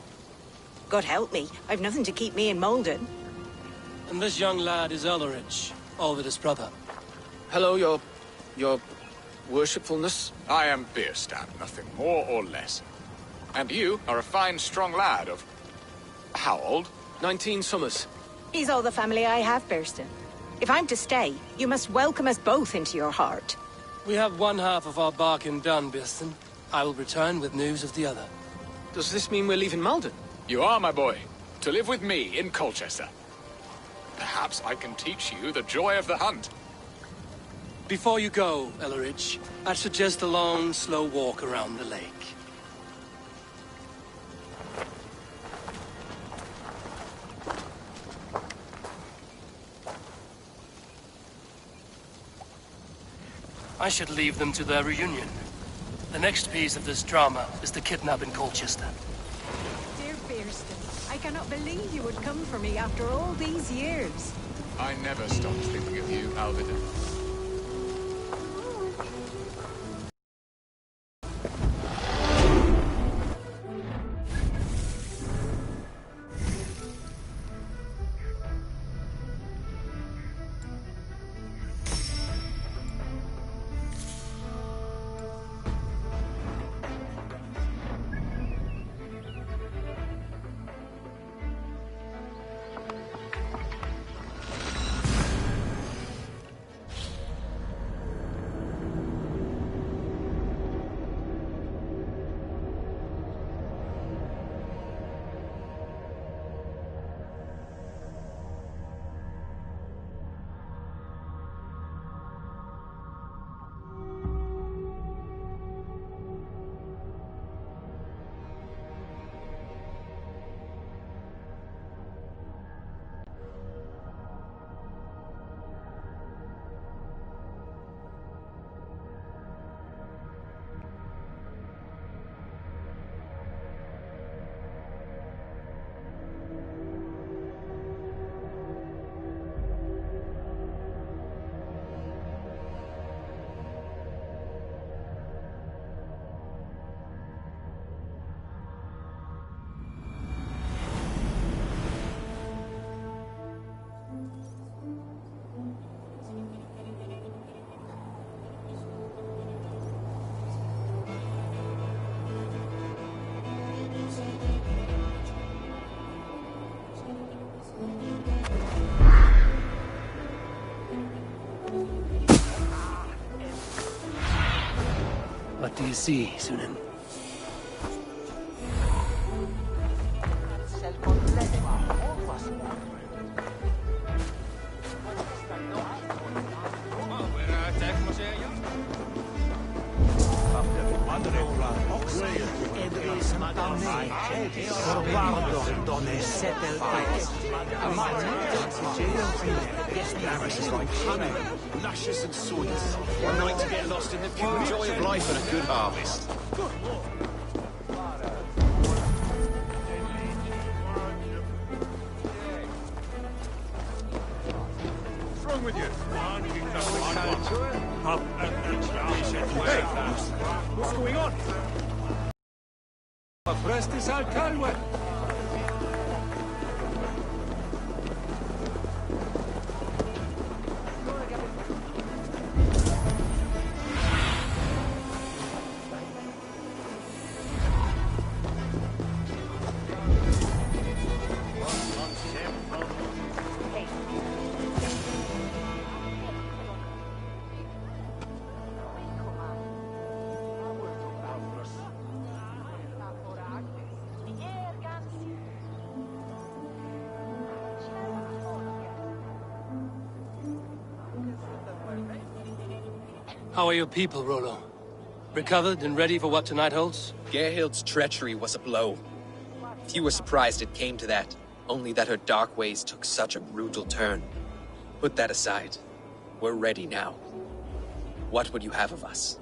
God help me, I've nothing to keep me in Malden. And this young lad is Ellerich, Alvida's brother. Hello, your worshipfulness. I am Biersten, nothing more or less. And you are a fine, strong lad of... how old? 19 summers. He's all the family I have, Biersten. If I'm to stay, you must welcome us both into your heart. We have one half of our bargain done, Biersten. I will return with news of the other. Does this mean we're leaving Malden? You are, my boy, to live with me in Colchester. Perhaps I can teach you the joy of the hunt. Before you go, Ellerich, I'd suggest a long, slow walk around the lake. I should leave them to their reunion. The next piece of this drama is the kidnap in Colchester. Dear Biersten, I cannot believe you would come for me after all these years. I never stopped thinking of you, Alvida. see, Sunan. Paris is like honey, luscious and sweet. One night to get lost in the pure joy of life and a good harvest. What's wrong with you? Hey, what's going on? Prestes al calwe. How are your people, Rollo? Recovered and ready for what tonight holds? Gerhild's treachery was a blow. Few were surprised it came to that, only that her dark ways took such a brutal turn. Put that aside. We're ready now. What would you have of us?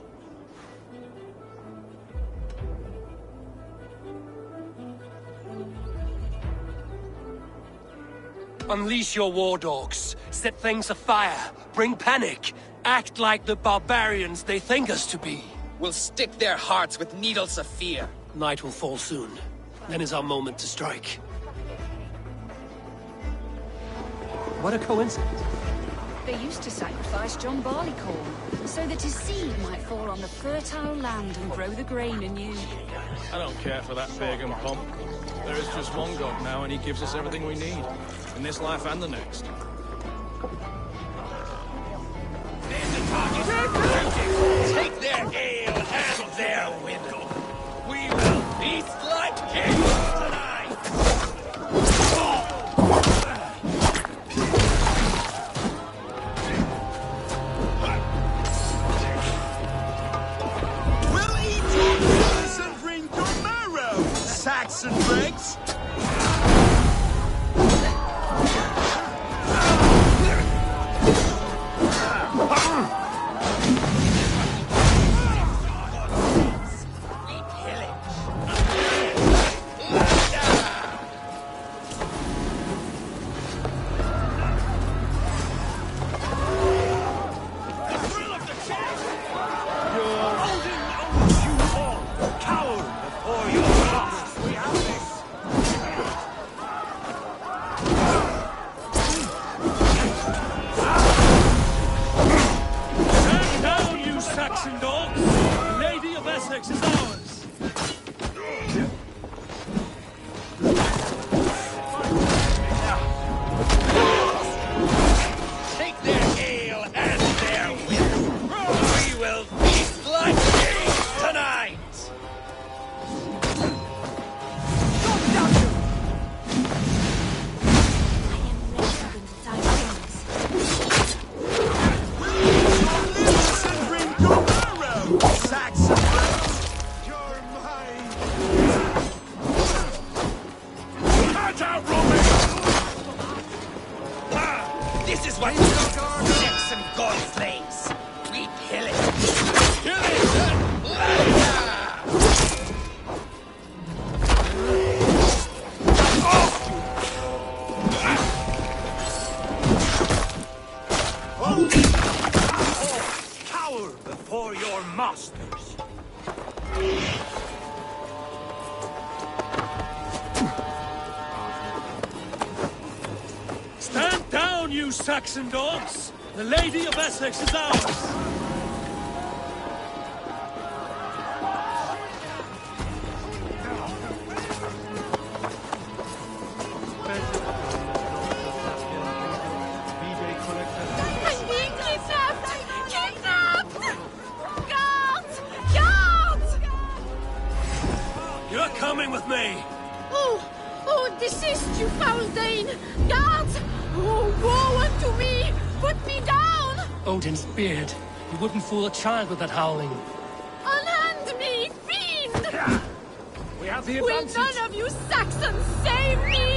Unleash your war dogs. Set things afire. Bring panic. Act like the barbarians they think us to be. We'll stick their hearts with needles of fear. Night will fall soon. Then is our moment to strike. What a coincidence. They used to sacrifice John Barleycorn, so that his seed might fall on the fertile land and grow the grain anew. I don't care for that pagan pomp. There is just one God now, and he gives us everything we need. In this life and the next. Take their ale and their widow. We will feast like kings tonight. We'll eat your kidneys and drink your marrow, Saxon dregs. Saxon dogs! The Lady of Essex is ours! I'm being kidnapped! Kidnapped! Guards! Guards! You're coming with me! Oh, desist, you foul Dane! Guards! Oh, woe unto me! Put me down! Odin's beard. You wouldn't fool a child with that howling. Unhand me, fiend! We have the Will advantage. none of you Saxons save me?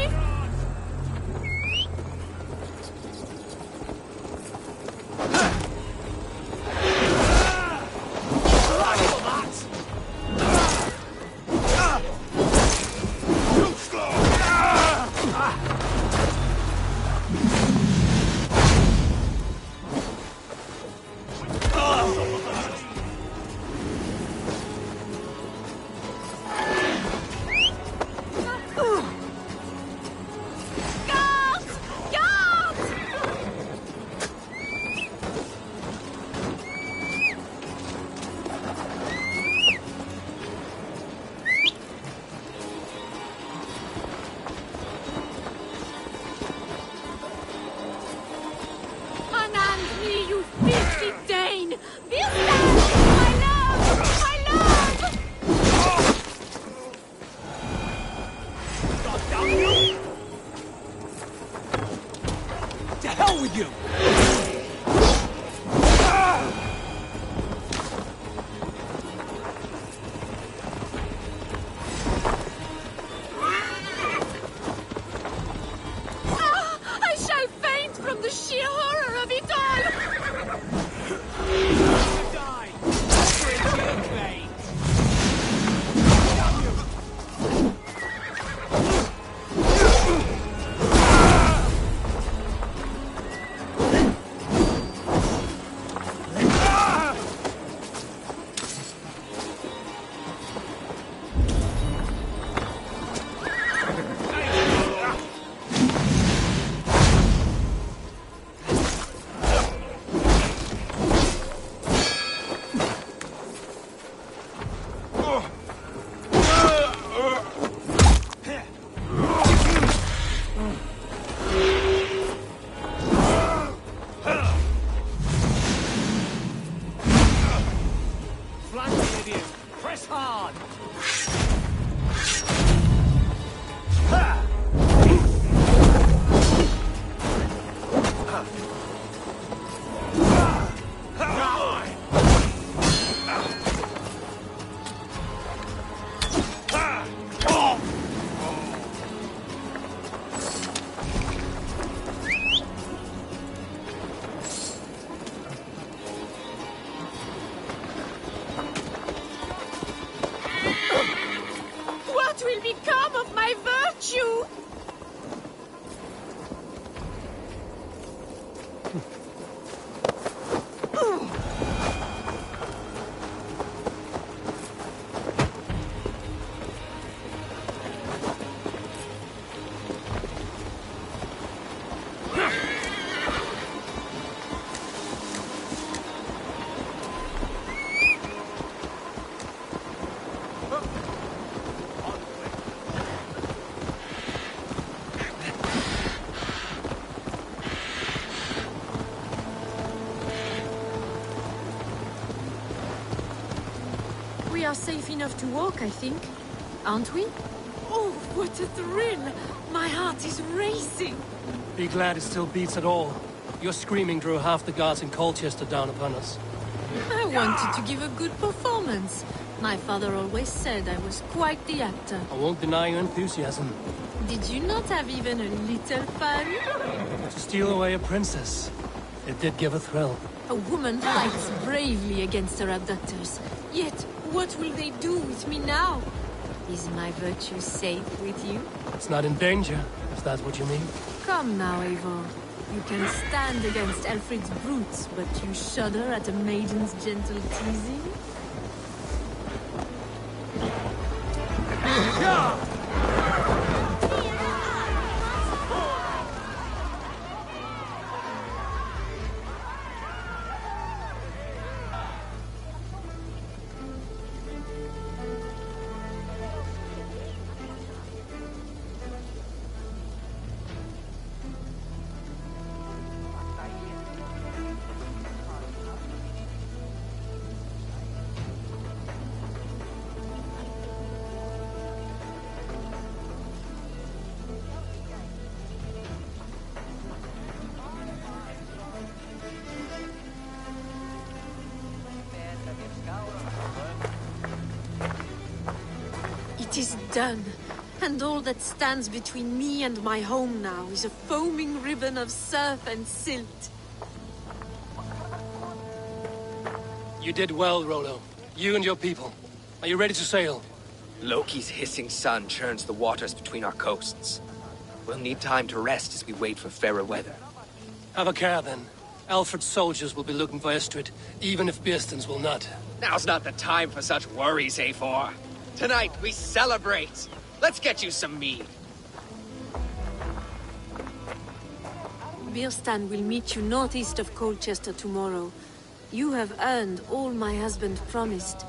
We are safe enough to walk, I think. Aren't we? Oh, what a thrill! My heart is racing! Be glad it still beats at all. Your screaming drew half the guards in Colchester down upon us. I wanted to give a good performance. My father always said I was quite the actor. I won't deny your enthusiasm. Did you not have even a little fun? To steal away a princess. It did give a thrill. A woman fights bravely against her abductors. Yet, what will they do with me now? Is my virtue safe with you? It's not in danger, if that's what you mean. Come now, Eivor. You can stand against Alfred's brutes, but you shudder at a maiden's gentle teasing? done. And all that stands between me and my home now is a foaming ribbon of surf and silt. You did well, Rollo. You and your people. Are you ready to sail? Loki's hissing sun churns the waters between our coasts. We'll need time to rest as we wait for fairer weather. Have a care, then. Alfred's soldiers will be looking for Estrid, even if Bearstons will not. Now's not the time for such worries, A4. Tonight, we celebrate! Let's get you some mead. Birstan will meet you northeast of Colchester tomorrow. You have earned all my husband promised,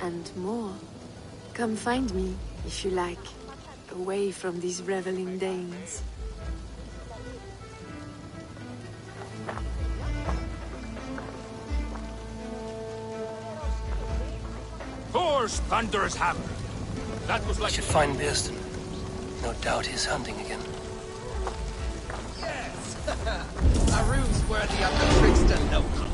and more. Come find me, if you like, away from these reveling Danes. Thor's thunderous hammer. That was like... We should find Bearston. No doubt he's hunting again. Yes! A rune's worthy of the trickster Loki.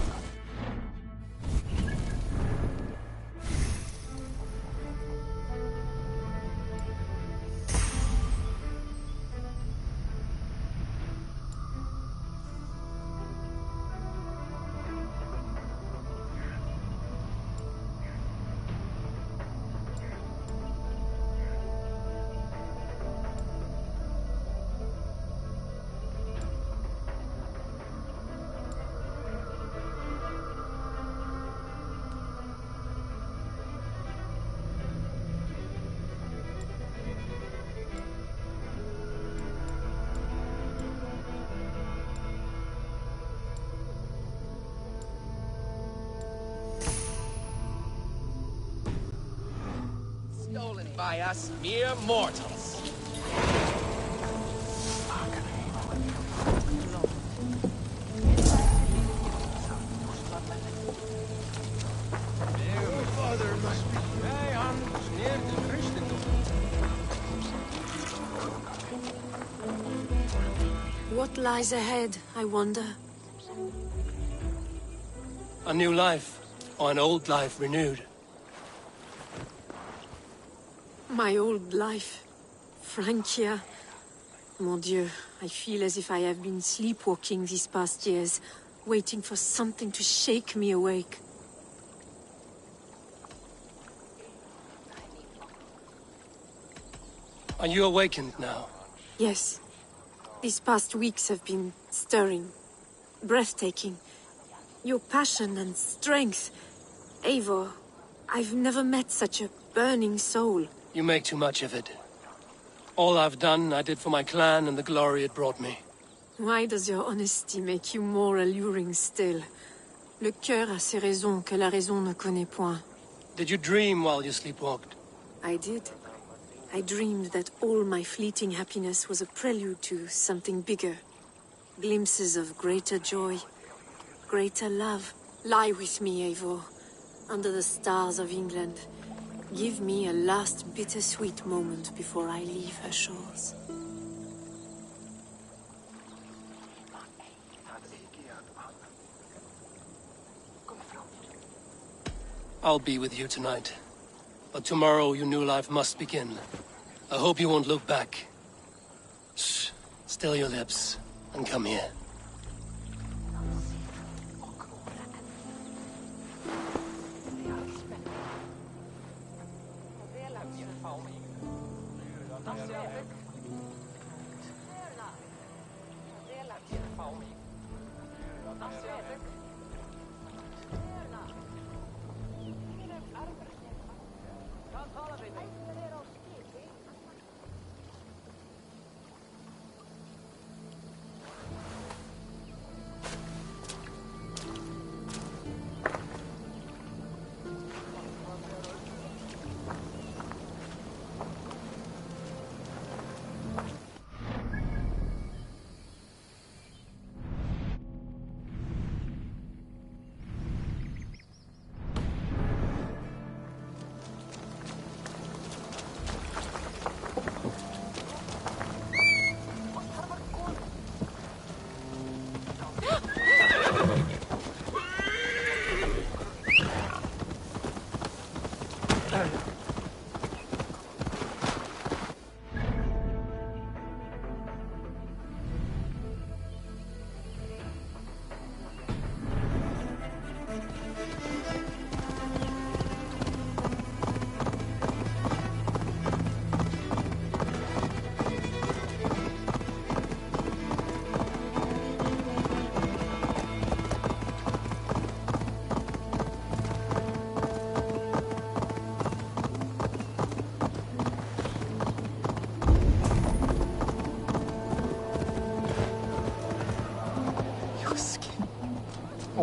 Stolen by us mere mortals. What lies ahead, I wonder? A new life, or an old life renewed. My old life. Francia. Mon Dieu, I feel as if I have been sleepwalking these past years, waiting for something to shake me awake. Are you awakened now? Yes. These past weeks have been stirring, breathtaking. Your passion and strength. Eivor, I've never met such a burning soul. You make too much of it. All I've done, I did for my clan and the glory it brought me. Why does your honesty make you more alluring still? Le cœur a ses raisons que la raison ne connaît point. Did you dream while you sleepwalked? I did. I dreamed that all my fleeting happiness was a prelude to something bigger. Glimpses of greater joy, greater love. Lie with me, Eivor, under the stars of England. Give me a last bittersweet moment before I leave her shores. I'll be with you tonight. But tomorrow your new life must begin. I hope you won't look back. Shh. Still your lips, and come here.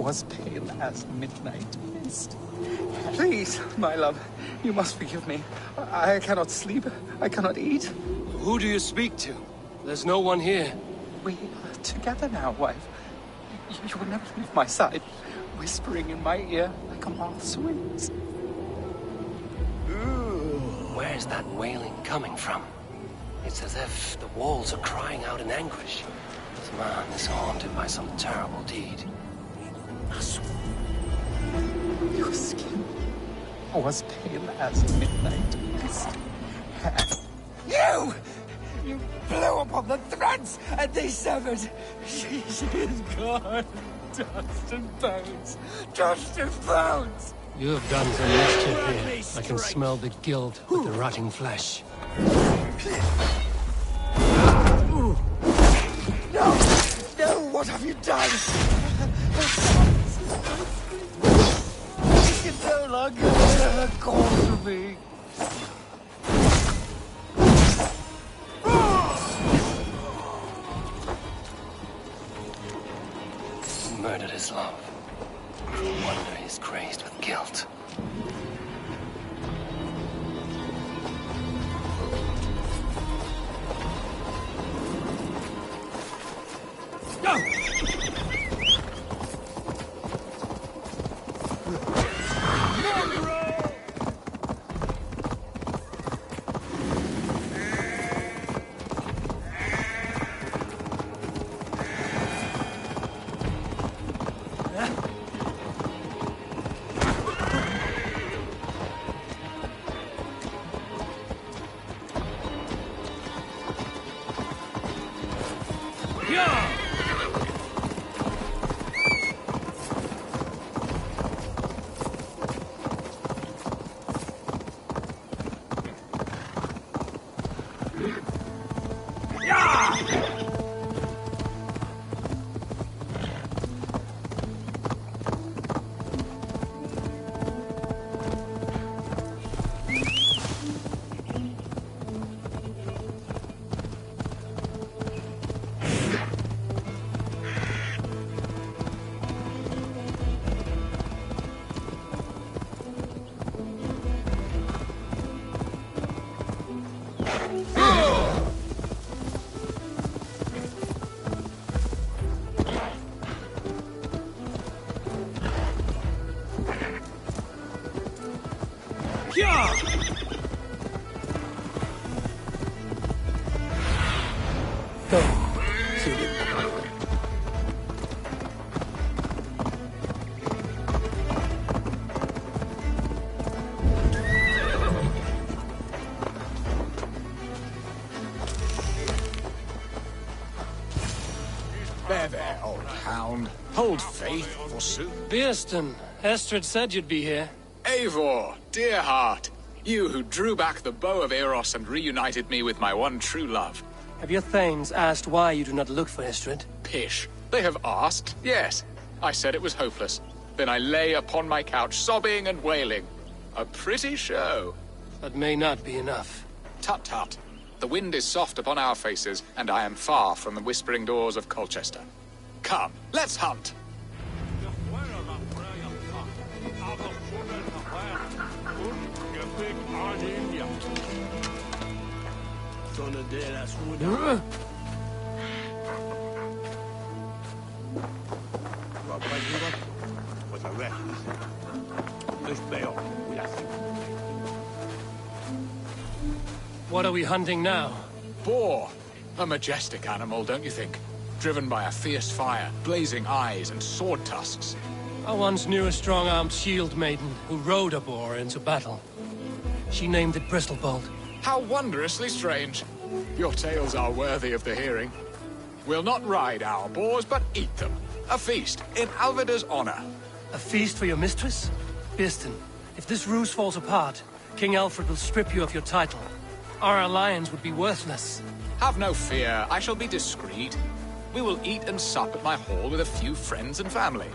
was pale as midnight mist. Please, my love, you must forgive me. I cannot sleep. I cannot eat. Who do you speak to? There's no one here. We are together now, wife. You will never leave my side, whispering in my ear like a moth's wings. Where's that wailing coming from? It's as if the walls are crying out in anguish. This man is haunted by some terrible deed. Your skin was pale as midnight mist. You! You blew upon the threads, and they severed. She is gone. Dust and bones. Dust and bones. You have done some mischief here. I can smell the guilt with the rotting flesh. No! No! What have you done? You can no longer hear her call to me. Murdered his love. No wonder he's crazed with guilt. Go! There, old hound. Hold faith, forsooth. Beerston, Estrid said you'd be here. Eivor, dear heart. You who drew back the bow of Eros and reunited me with my one true love. Have your thanes asked why you do not look for Estrid? Pish. They have asked, yes. I said it was hopeless. Then I lay upon my couch, sobbing and wailing. A pretty show. That may not be enough. Tut tut. The wind is soft upon our faces, and I am far from the whispering doors of Colchester. Come, let's hunt! What are we hunting now? Boar. A majestic animal, don't you think? Driven by a fierce fire, blazing eyes, and sword tusks. I once knew a strong-armed shield maiden who rode a boar into battle. She named it Bristolbolt. How wondrously strange. Your tales are worthy of the hearing. We'll not ride our boars, but eat them. A feast, in Alvida's honor. A feast for your mistress? Beerston, if this ruse falls apart, King Alfred will strip you of your title. Our alliance would be worthless. Have no fear, I shall be discreet. We will eat and sup at my hall with a few friends and family.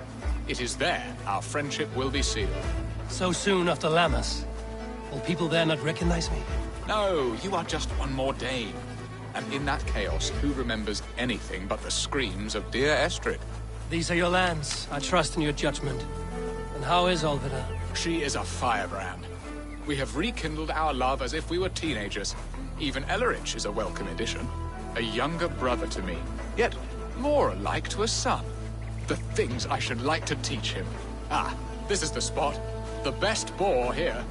It is there our friendship will be sealed. So soon after Lammas? Will people there not recognize me? No, you are just one more Dane. And in that chaos, who remembers anything but the screams of dear Estrid? These are your lands. I trust in your judgment. And how is Olvida? She is a firebrand. We have rekindled our love as if we were teenagers. Even Ellerich is a welcome addition. A younger brother to me, yet more alike to a son. The things I should like to teach him. Ah, this is the spot. The best boar here.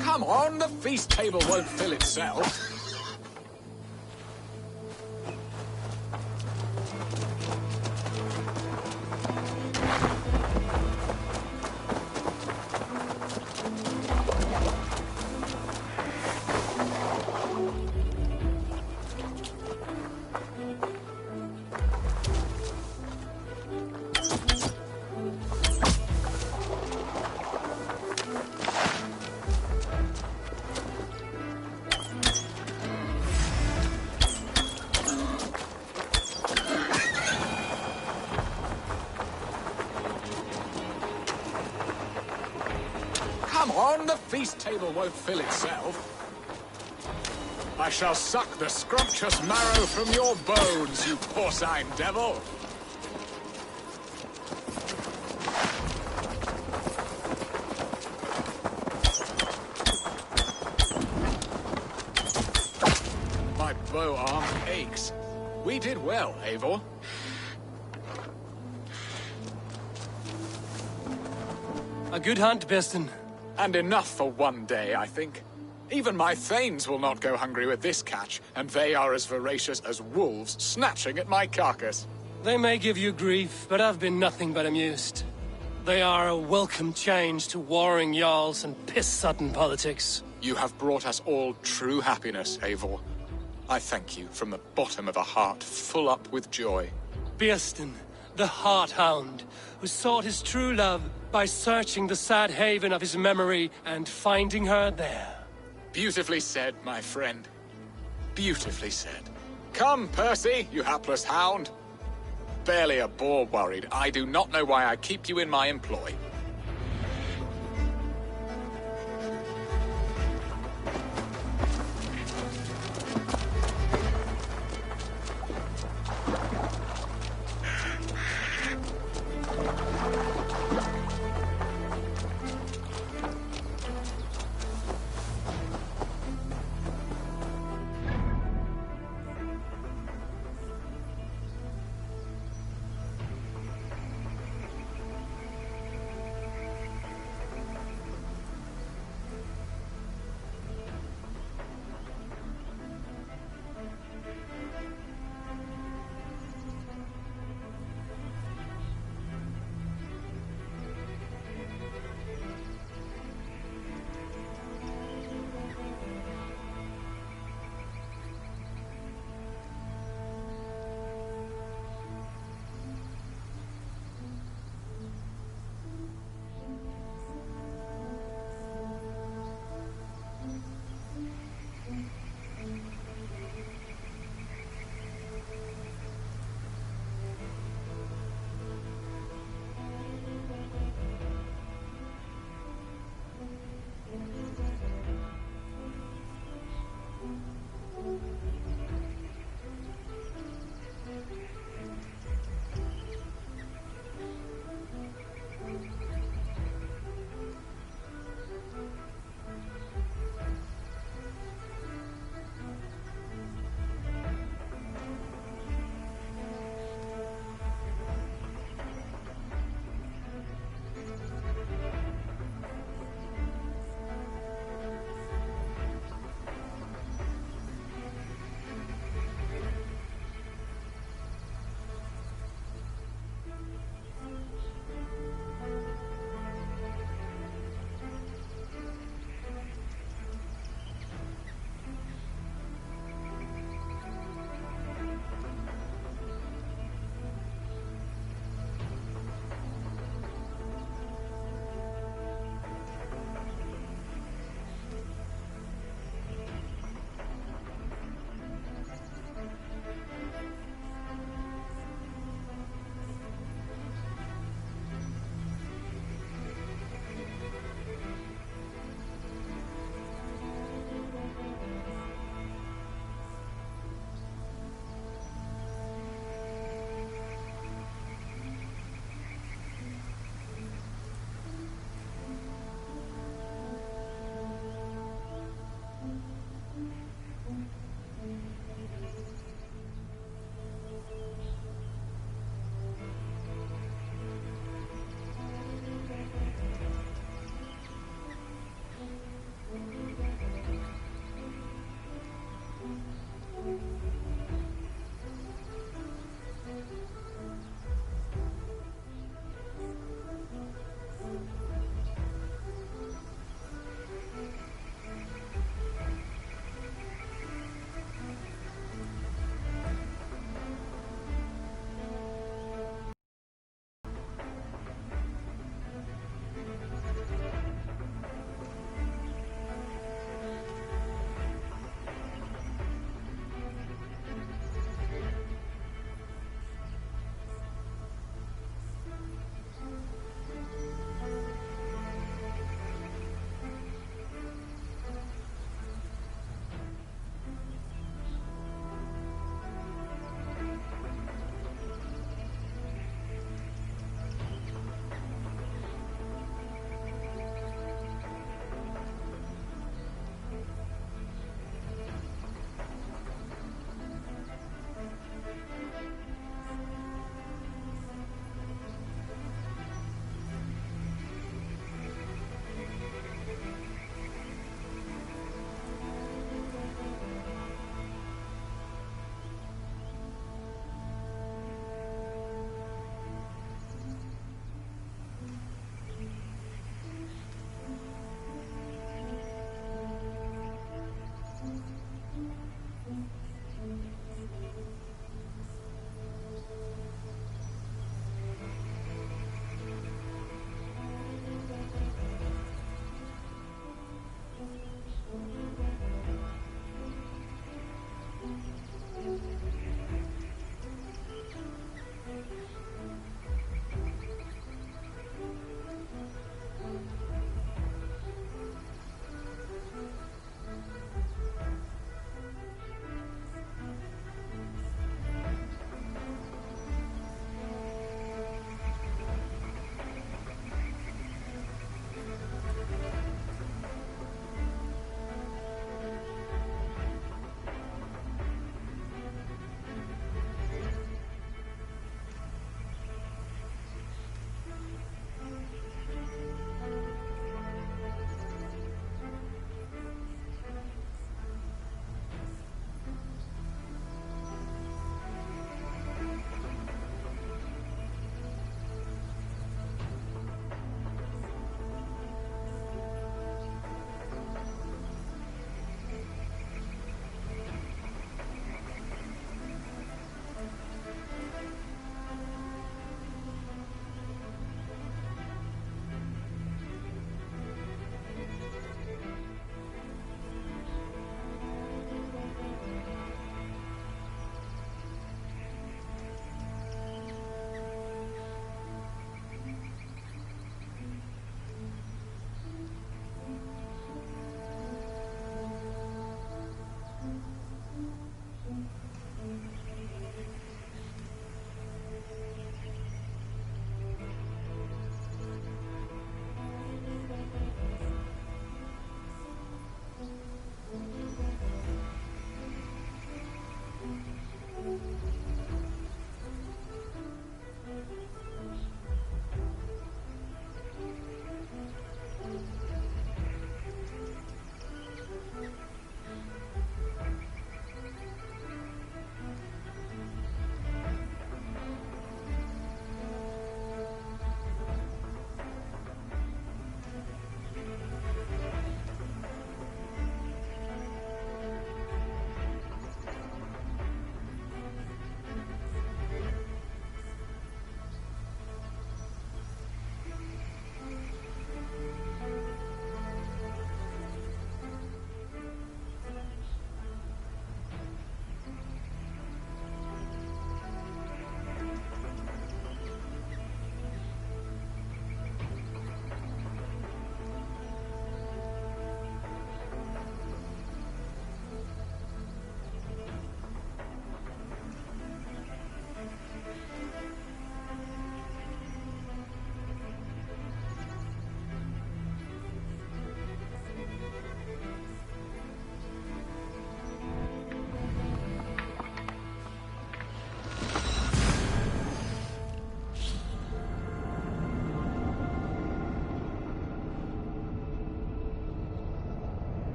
Come on, the feast table won't fill itself. Come on, the feast table won't fill itself. I shall suck the scrumptious marrow from your bones, you porcine devil! My bow arm aches. We did well, Eivor. A good hunt, Beston. And enough for one day, I think. Even my thanes will not go hungry with this catch, and they are as voracious as wolves snatching at my carcass. They may give you grief, but I've been nothing but amused. They are a welcome change to warring jarls and piss-sudden politics. You have brought us all true happiness, Eivor. I thank you from the bottom of a heart full up with joy. Beston, the Heart Hound, who sought his true love by searching the sad haven of his memory and finding her there. Beautifully said, my friend. Beautifully said. Come, Percy, you hapless hound. Barely a boar worried. I do not know why I keep you in my employ.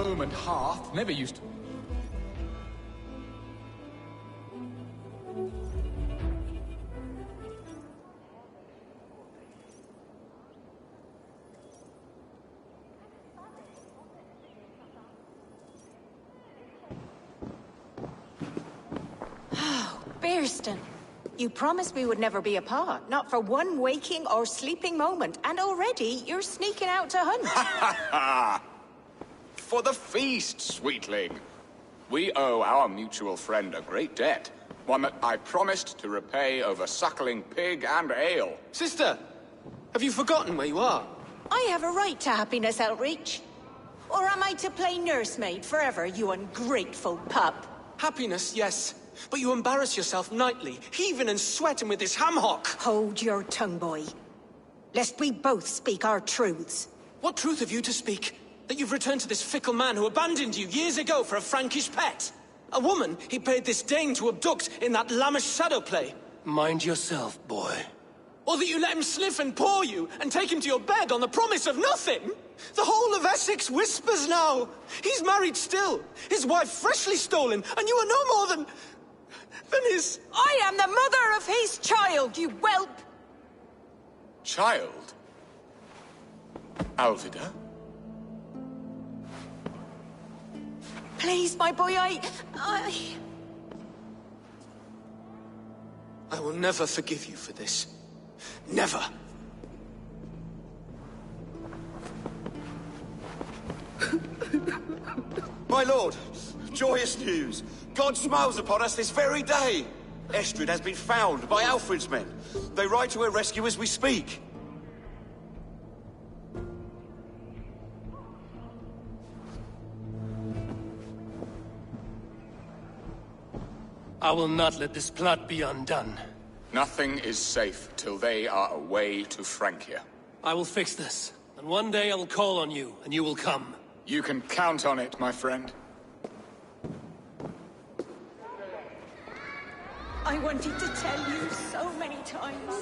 home and hearth never used to... Bearston, you promised we would never be apart, not for one waking or sleeping moment, and already you're sneaking out to hunt. For the feast, sweetling. We owe our mutual friend a great debt. One that I promised to repay over suckling pig and ale. Sister, have you forgotten where you are? I have a right to happiness, Outreach. Or am I to play nursemaid forever, you ungrateful pup? Happiness, yes. But you embarrass yourself nightly, heaving and sweating with this ham-hock. Hold your tongue, boy. Lest we both speak our truths. What truth have you to speak? That you've returned to this fickle man who abandoned you years ago for a Frankish pet? A woman he paid this Dane to abduct in that lammish shadow play? Mind yourself, boy. Or that you let him sniff and paw you, and take him to your bed on the promise of nothing? The whole of Essex whispers now. He's married still, his wife freshly stolen, and you are no more than his... I am the mother of his child, you whelp! Child? Alvida? Please, my boy, I will never forgive you for this. Never. My lord, joyous news. God smiles upon us this very day. Estrid has been found by Alfred's men. They ride to her rescue as we speak. I will not let this plot be undone. Nothing is safe till they are away to Francia. I will fix this, and one day I will call on you, and you will come. You can count on it, my friend. I wanted to tell you so many times.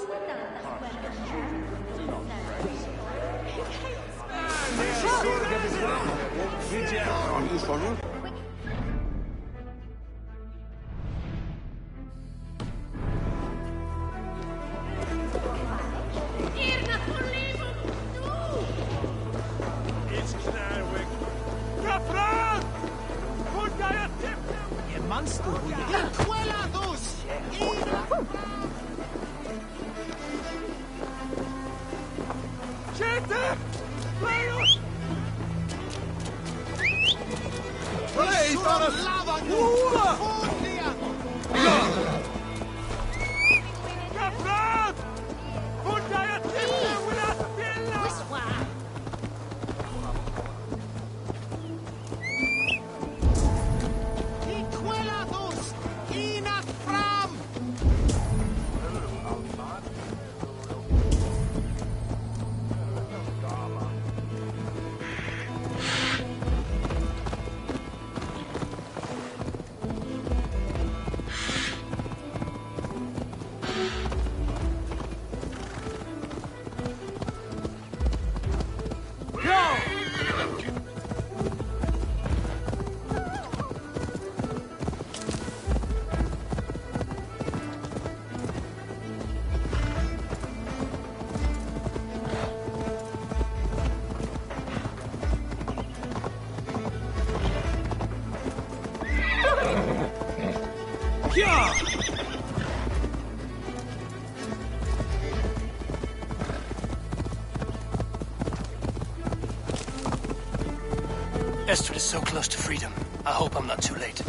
Estrid is so close to freedom. I hope I'm not too late.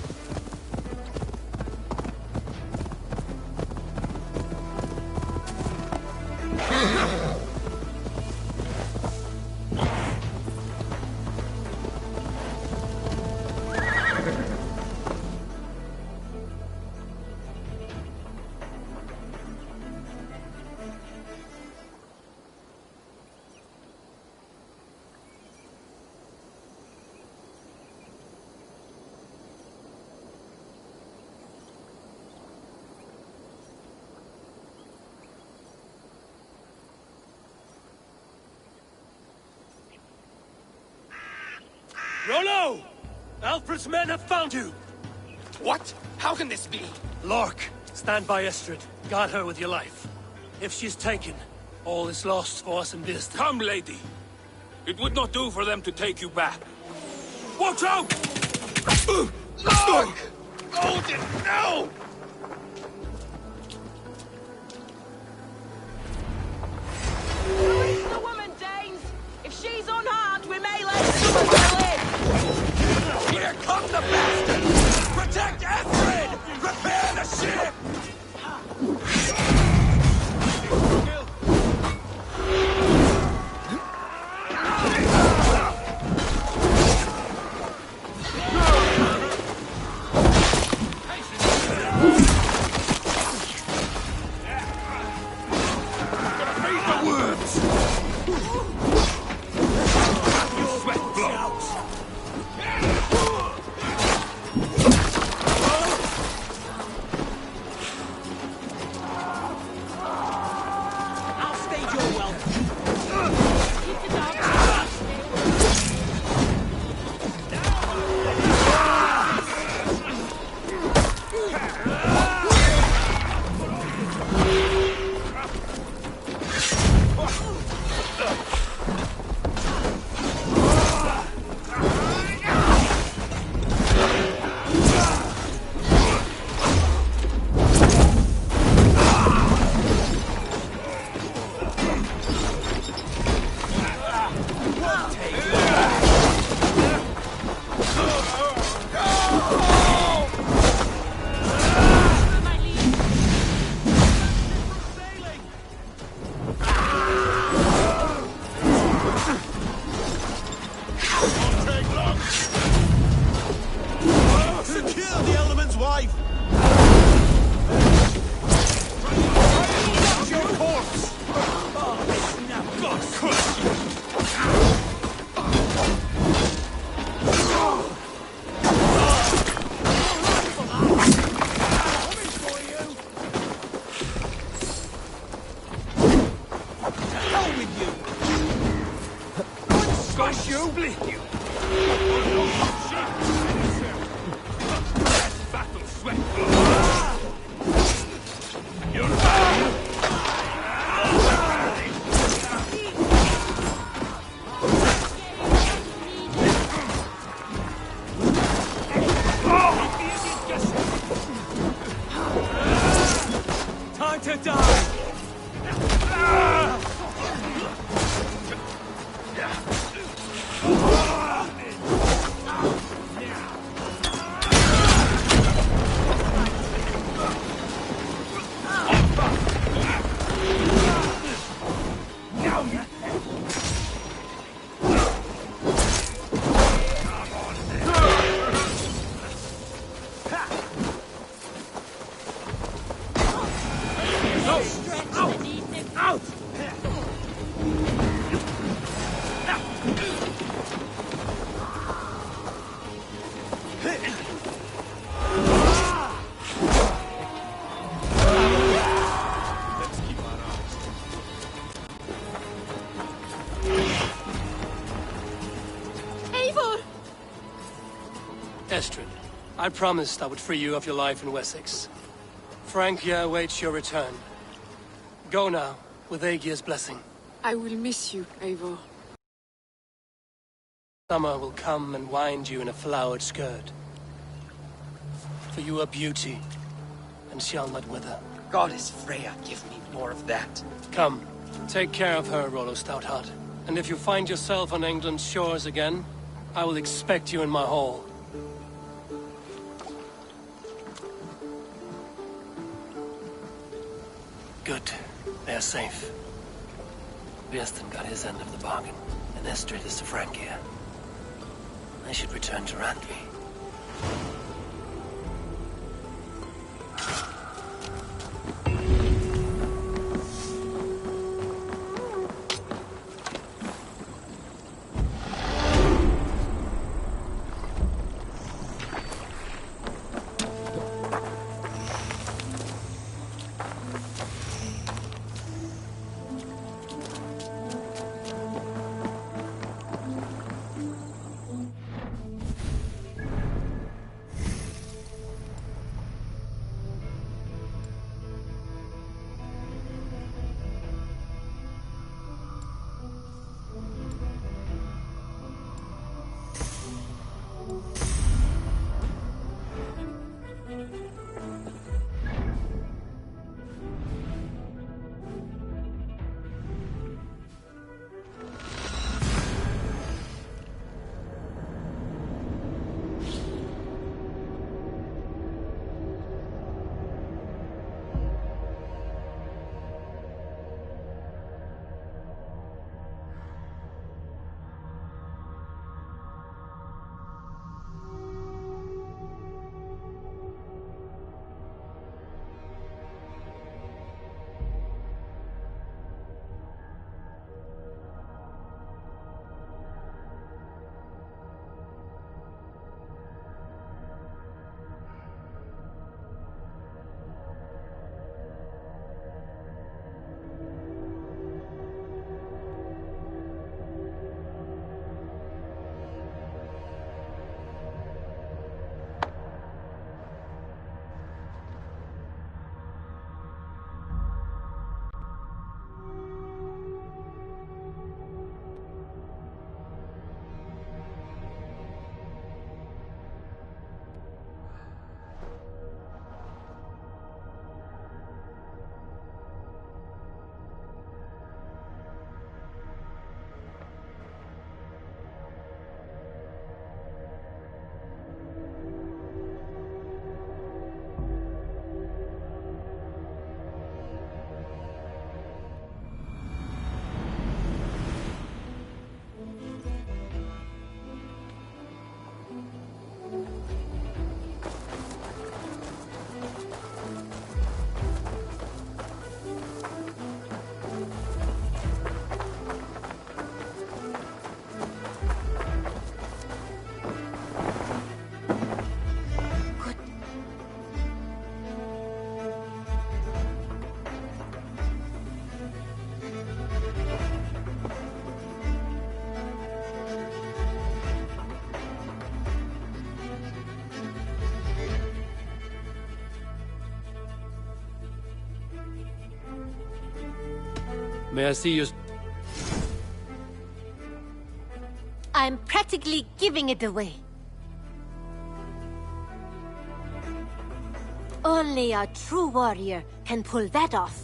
Rollo! Alfred's men have found you! What? How can this be? Lark, stand by Estrid. Guard her with your life. If she's taken, all is lost for us in Wisden. Come, lady. It would not do for them to take you back. Watch out! Lark! Odin, no! Release the woman, Danes! If she's unharmed, we may let someone live! Here come the bastards! Protect Estrid! Prepare the ship! Estrid, I promised I would free you of your life in Wessex. Francia awaits your return. Go now, with Aegir's blessing. I will miss you, Eivor. Summer will come and wind you in a flowered skirt. For you are beauty, and shall not wither. Goddess Freya, give me more of that. Come, take care of her, Rollo Stoutheart. And if you find yourself on England's shores again, I will expect you in my hall. Good. They're safe. Wisden got his end of the bargain, and Estrid is to Francia. I should return to Randvi. May I see you? I'm practically giving it away. Only a true warrior can pull that off.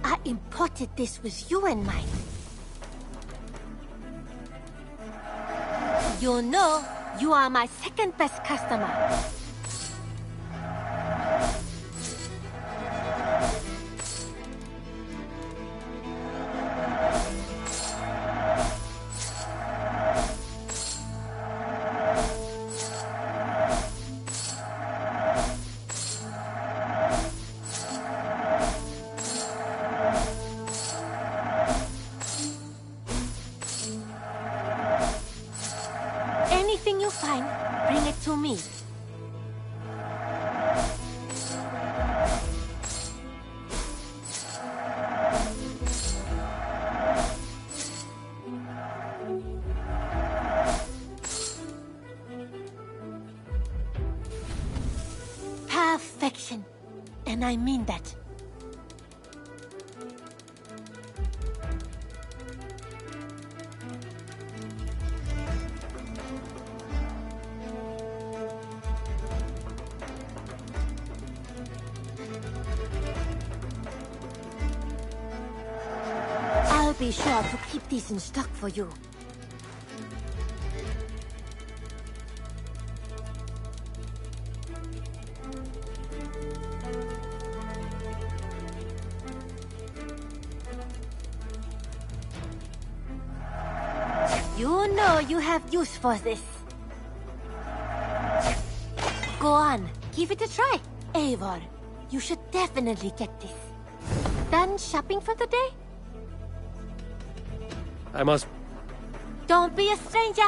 I imported this with you in mind. You know, you are my second best customer. Anything you find, bring it to me. Perfection. And I mean that. I'll be sure to keep these in stock for you. You know you have use for this. Go on, give it a try. Eivor, you should definitely get this. Done shopping for the day? I must... Don't be a stranger.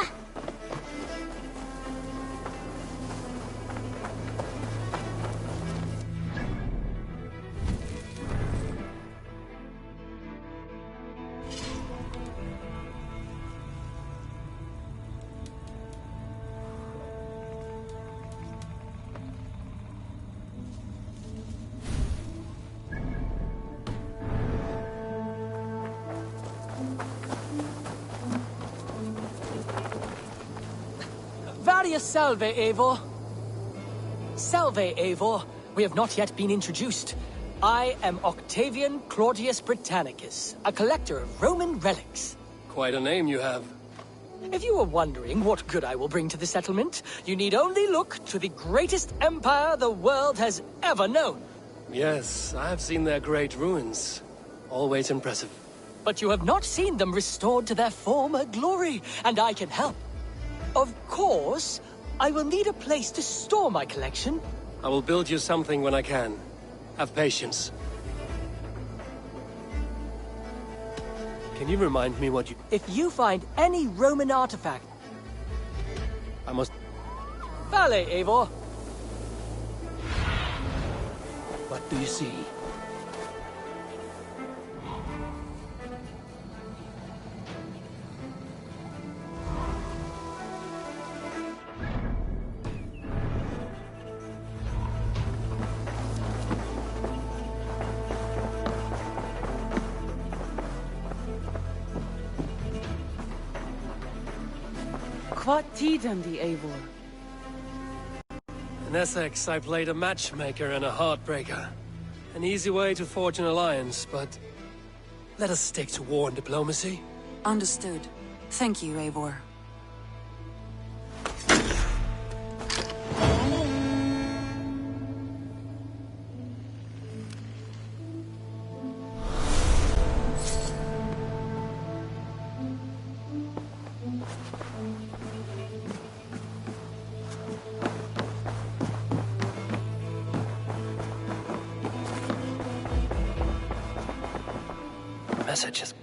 Various salve, Eivor. Salve, Eivor. We have not yet been introduced. I am Octavian Claudius Britannicus, a collector of Roman relics. Quite a name you have. If you are wondering what good I will bring to the settlement, you need only look to the greatest empire the world has ever known. Yes, I have seen their great ruins. Always impressive. But you have not seen them restored to their former glory, and I can help. Of course, I will need a place to store my collection. I will build you something when I can. Have patience. Can you remind me what you... If you find any Roman artifact... I must... Vale, Eivor. What do you see? What tiden die Eivor? In Essex, I played a matchmaker and a heartbreaker. An easy way to forge an alliance, but... let us stick to war and diplomacy. Understood. Thank you, Eivor. Messages.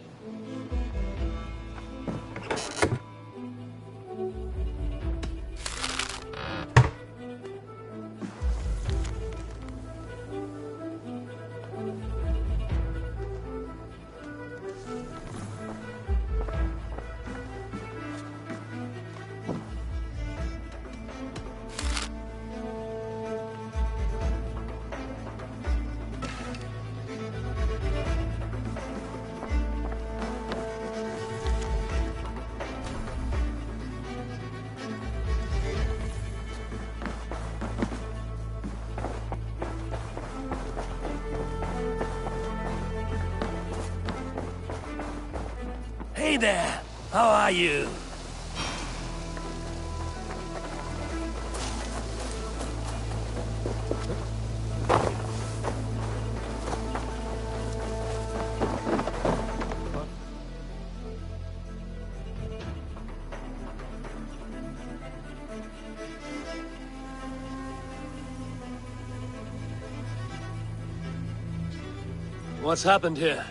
Hey there! How are you? What's happened here?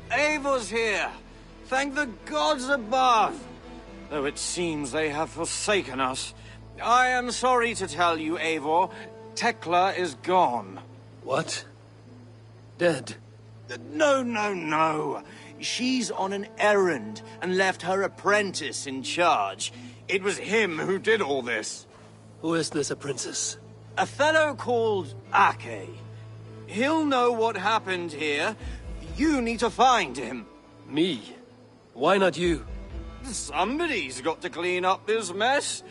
Eivor's here! Thank the gods above! Though it seems they have forsaken us. I am sorry to tell you, Eivor, Tekla is gone. What? Dead? No. She's on an errand and left her apprentice in charge. It was him who did all this. Who is this apprentice? A fellow called Ake. He'll know what happened here. You need to find him. Me? Why not you? Somebody's got to clean up this mess.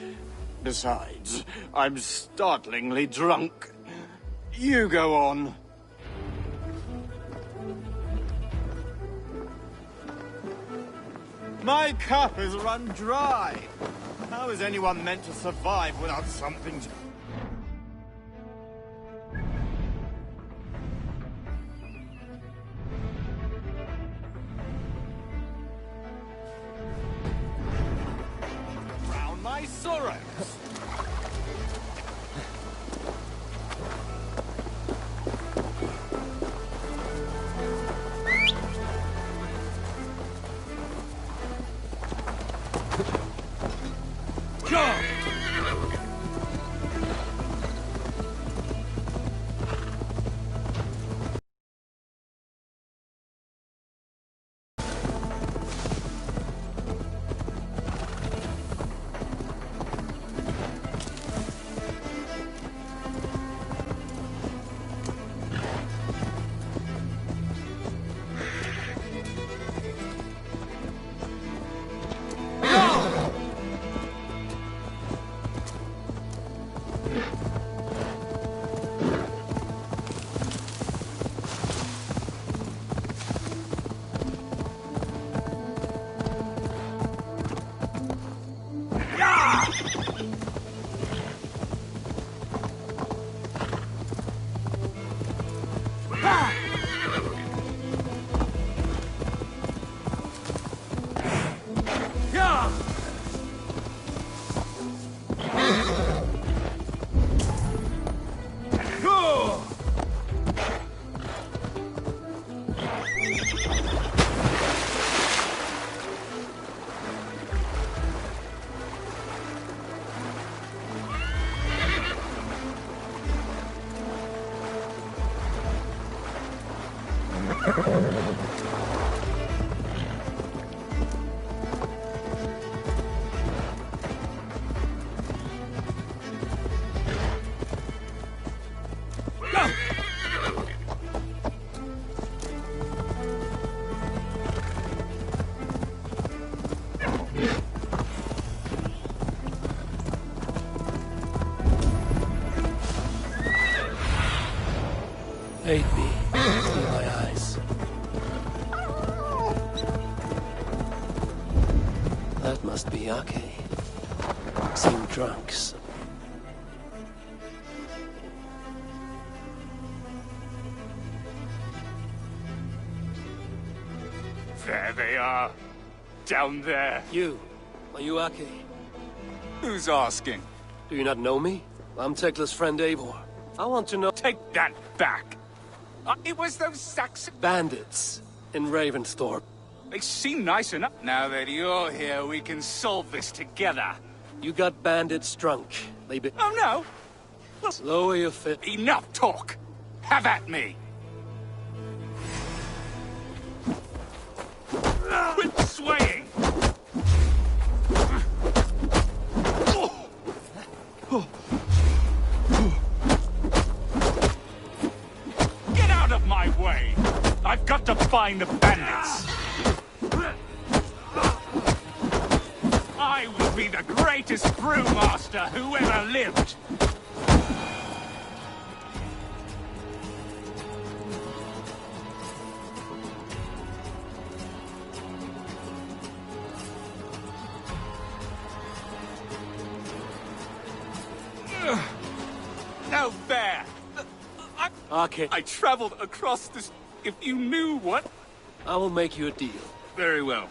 Besides, I'm startlingly drunk. You go on. My cup has run dry. How is anyone meant to survive without something to... Drown my sorrows. Aid me. See my eyes. That must be Ake. Seem drunks. There they are. Down there. You. Are you Ake? Who's asking? Do you not know me? I'm Tekla's friend Eivor. I want to know... Take that back. It was those Saxon... bandits in Ravensthorpe. They seem nice enough. Now that you're here, we can solve this together. You got bandits drunk. They be... Oh, no. Well, lower your fit. Enough talk. Have at me. Quit swaying. Get out of my way. I've got to find the bandits. I will be the greatest brewmaster who ever lived. Okay. I traveled across this... If you knew what... I will make you a deal. Very well.